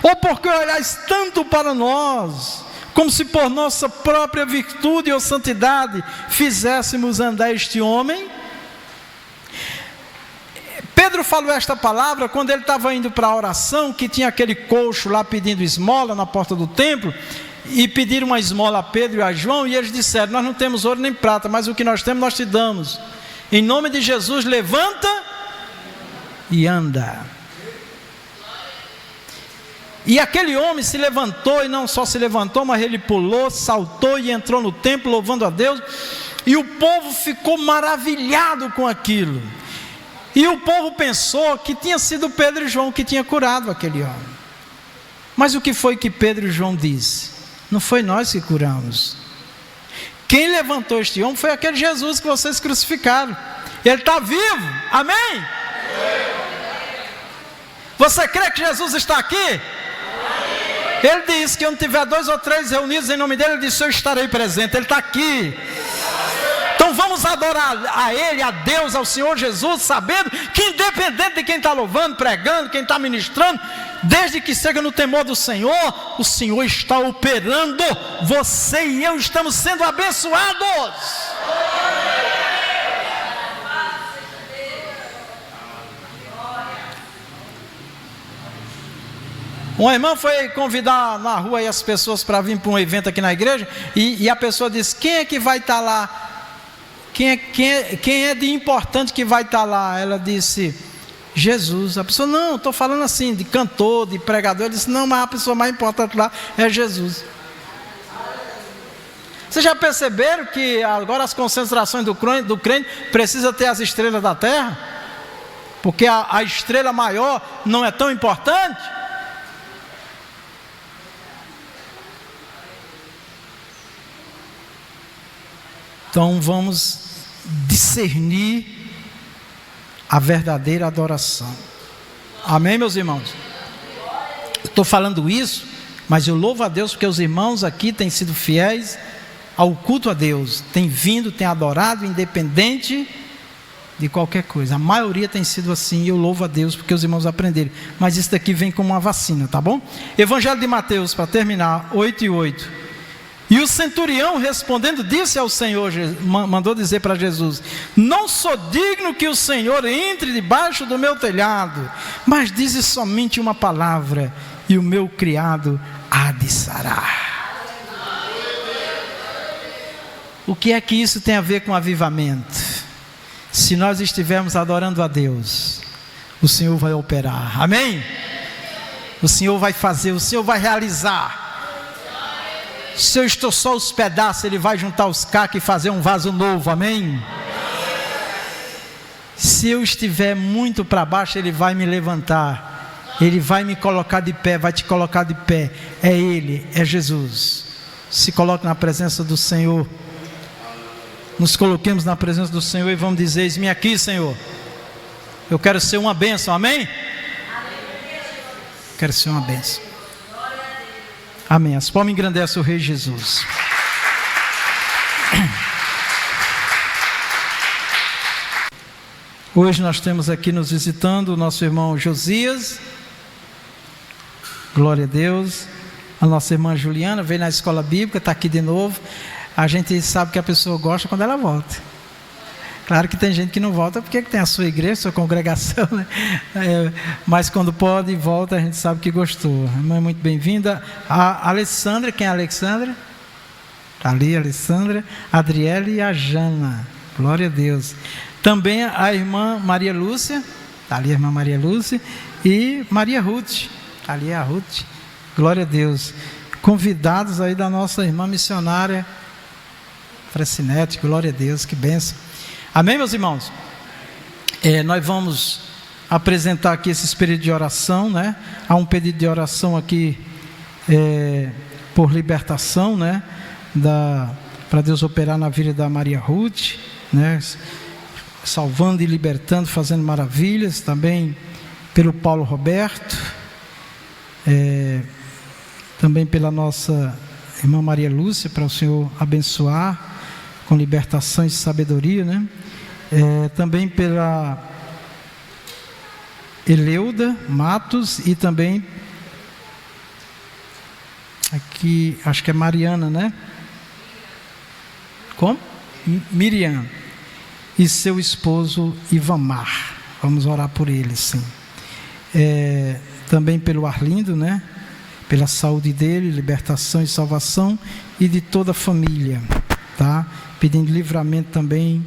Ou porque olhais tanto para nós, como se por nossa própria virtude ou santidade fizéssemos andar este homem? Pedro falou esta palavra quando ele estava indo para a oração, que tinha aquele coxo lá pedindo esmola na porta do templo, e pediram uma esmola a Pedro e a João, e eles disseram: nós não temos ouro nem prata, mas o que nós temos nós te damos. Em nome de Jesus, levanta e anda. E aquele homem se levantou, e não só se levantou, mas ele pulou, saltou e entrou no templo louvando a Deus. E o povo ficou maravilhado com aquilo. E o povo pensou que tinha sido Pedro e João que tinha curado aquele homem. Mas o que foi que Pedro e João disse? Não foi nós que curamos. Quem levantou este homem foi aquele Jesus que vocês crucificaram. Ele está vivo, amém? Você crê que Jesus está aqui? Ele disse que onde tiver 2 ou 3 reunidos em nome dele, ele disse: eu estarei presente. Ele está aqui. Então vamos adorar a Ele, a Deus, ao Senhor Jesus, sabendo que independente de quem está louvando, pregando, quem está ministrando, desde que seja no temor do Senhor, o Senhor está operando. Você e eu estamos sendo abençoados. Uma irmã foi convidar na rua aí as pessoas para vir para um evento aqui na igreja, e a pessoa disse: quem é que vai estar lá? Quem é de importante que vai estar lá? Ela disse: Jesus. A pessoa: não, estou falando assim, de cantor, de pregador. Ele disse: não, mas a pessoa mais importante lá é Jesus. Vocês já perceberam que agora as concentrações do crente precisam ter as estrelas da terra? Porque a estrela maior não é tão importante? Então vamos discernir a verdadeira adoração. Amém, meus irmãos? Estou falando isso Mas eu louvo a Deus porque os irmãos aqui têm sido fiéis ao culto a Deus, têm vindo, têm adorado, independente de qualquer coisa. A maioria tem sido assim, e eu louvo a Deus porque os irmãos aprenderam. Mas isso daqui vem como uma vacina, tá bom? Evangelho de Mateus, para terminar, 8:8. E o centurião respondendo disse ao Senhor, mandou dizer para Jesus: não sou digno que o Senhor entre debaixo do meu telhado, mas dize somente uma palavra e o meu criado há de sarar. O que é que isso tem a ver com avivamento? Se nós estivermos adorando a Deus, o Senhor vai operar, amém? O Senhor vai fazer, o Senhor vai realizar. Se eu estou só os pedaços, Ele vai juntar os cacos e fazer um vaso novo, amém? Se eu estiver muito para baixo, Ele vai me levantar, Ele vai me colocar de pé, vai te colocar de pé. É Ele, é Jesus. Se coloque na presença do Senhor. Nos coloquemos na presença do Senhor e vamos dizer: eis-me aqui, Senhor, eu quero ser uma bênção, amém? Quero ser uma bênção, amém. As palmas engrandecem o Rei Jesus. Hoje nós temos aqui nos visitando o nosso irmão Josias, glória a Deus. A nossa irmã Juliana veio na escola bíblica, está aqui de novo. A gente sabe que a pessoa gosta quando ela volta. Claro que tem gente que não volta porque tem a sua igreja, a sua congregação, né? Mas quando pode e volta, a gente sabe que gostou. Irmã, muito bem-vinda. A Alessandra, quem é a Alexandra? Está ali a Alessandra, a Adriele e a Jana, glória a Deus. Também a irmã Maria Lúcia, está ali a irmã Maria Lúcia, e Maria Ruth, está ali a Ruth, glória a Deus. Convidados aí da nossa irmã missionária Francinete, glória a Deus, que bênção. Amém, meus irmãos? Nós vamos apresentar aqui esse período de oração, né? Há um pedido de oração aqui por libertação, né? Para Deus operar na vida da Maria Ruth, né? Salvando e libertando, fazendo maravilhas. Também pelo Paulo Roberto, também pela nossa irmã Maria Lúcia, para o Senhor abençoar com libertação e sabedoria, né? Também pela Eleuda Matos e também aqui, acho que é Mariana, né? Como? Miriam e seu esposo Ivamar. Vamos orar por eles, sim. Também pelo Arlindo, né? Pela saúde dele, libertação e salvação, e de toda a família, tá? Pedindo livramento também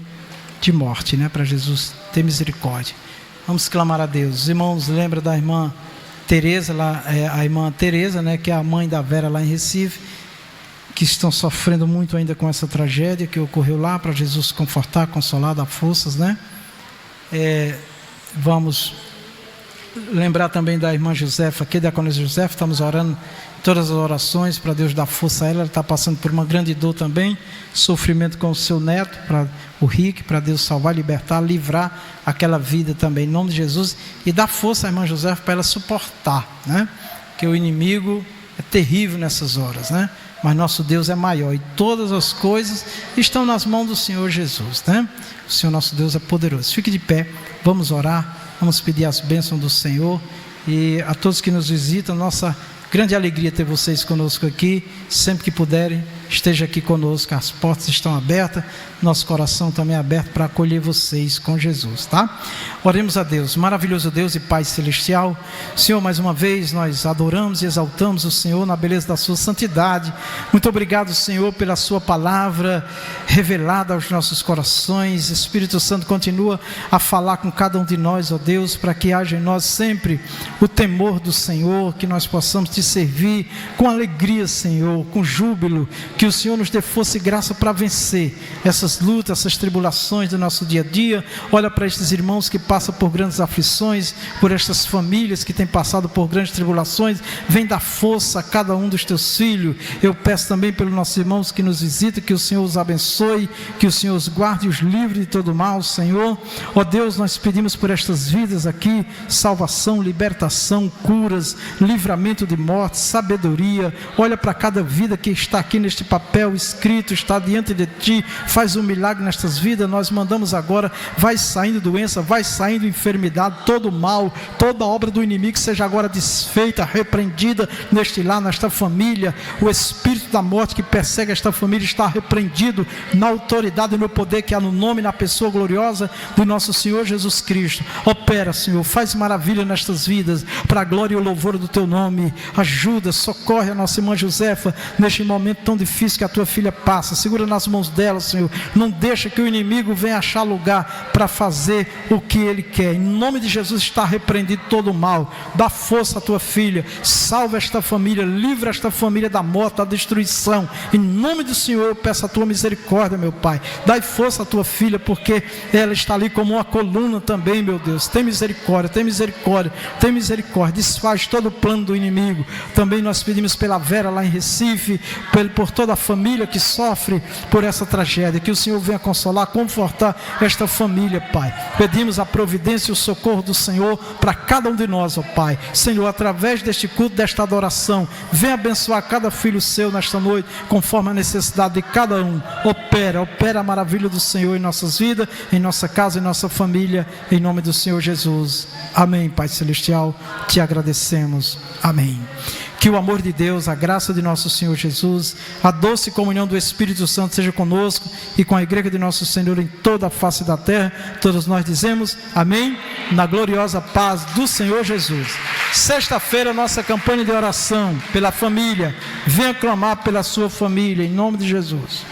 de morte, né? Para Jesus ter misericórdia. Vamos clamar a Deus. Os irmãos, lembra da irmã Tereza, a irmã Tereza, né? Que é a mãe da Vera lá em Recife, que estão sofrendo muito ainda com essa tragédia que ocorreu lá, para Jesus confortar, consolar, dar forças, né? Vamos lembrar também da irmã Josefa, aqui da Conesa Josefa. Estamos orando todas as orações para Deus dar força a ela. Ela está passando por uma grande dor também, sofrimento com o seu neto, para o Rick, para Deus salvar, libertar, livrar aquela vida também, em nome de Jesus, e dar força à irmã Josefa para ela suportar, né? Porque o inimigo é terrível nessas horas, né? Mas nosso Deus é maior e todas as coisas estão nas mãos do Senhor Jesus, né? O Senhor nosso Deus é poderoso. Fique de pé, vamos orar, vamos pedir as bênçãos do Senhor. E a todos que nos visitam, nossa grande alegria ter vocês conosco aqui. Sempre que puderem, esteja aqui conosco. As portas estão abertas, nosso coração também é aberto para acolher vocês com Jesus, tá? Oremos a Deus. Maravilhoso Deus e Pai Celestial, Senhor, mais uma vez nós adoramos e exaltamos o Senhor na beleza da sua santidade. Muito obrigado, Senhor, pela sua palavra revelada aos nossos corações. Espírito Santo, continua a falar com cada um de nós, ó Deus, para que haja em nós sempre o temor do Senhor, que nós possamos te servir com alegria, Senhor, com júbilo, que o Senhor nos dê força e graça para vencer essas lutas, essas tribulações do nosso dia a dia. Olha para estes irmãos que passam por grandes aflições, por estas famílias que têm passado por grandes tribulações. Vem dar força a cada um dos teus filhos. Eu peço também pelos nossos irmãos que nos visitam, que o Senhor os abençoe, que o Senhor os guarde e os livre de todo mal, Senhor. Ó Deus, nós pedimos por estas vidas aqui, salvação, libertação, curas, livramento de morte, sabedoria. Olha para cada vida que está aqui neste papel escrito, está diante de Ti, faz um milagre nestas vidas. Nós mandamos agora, vai saindo doença, vai saindo enfermidade, todo mal, toda obra do inimigo seja agora desfeita, repreendida neste lar, nesta família. O espírito da morte que persegue esta família está repreendido na autoridade e no poder que há no nome e na pessoa gloriosa do nosso Senhor Jesus Cristo. Opera, Senhor, faz maravilha nestas vidas, para a glória e o louvor do Teu nome. Ajuda, socorre a nossa irmã Josefa neste momento tão difícil que a Tua filha passa. Segura nas mãos dela, Senhor. Não deixa que o inimigo venha achar lugar para fazer o que ele quer. Em nome de Jesus está repreendido todo o mal. Dá força à Tua filha, salva esta família, livra esta família da morte, da destruição. Em nome do Senhor eu peço a Tua misericórdia, meu Pai. Dai força à Tua filha, porque ela está ali como uma coluna também, meu Deus. Tem misericórdia, tem misericórdia, tem misericórdia. Desfaz todo o plano do inimigo. Também nós pedimos pela Vera lá em Recife, por toda a família que sofre por essa tragédia, que o Senhor venha consolar, confortar esta família, Pai. Pedimos a providência e o socorro do Senhor para cada um de nós, ó Pai. Senhor, através deste culto, desta adoração, venha abençoar cada filho seu nesta noite, conforme a necessidade de cada um. Opera a maravilha do Senhor em nossas vidas, em nossa casa, em nossa família, em nome do Senhor Jesus. Amém, Pai Celestial, te agradecemos. Amém. Que o amor de Deus, a graça de nosso Senhor Jesus, a doce comunhão do Espírito Santo seja conosco e com a igreja de nosso Senhor em toda a face da terra. Todos nós dizemos amém, na gloriosa paz do Senhor Jesus. Sexta-feira, nossa campanha de oração pela família. Venha clamar pela sua família, em nome de Jesus.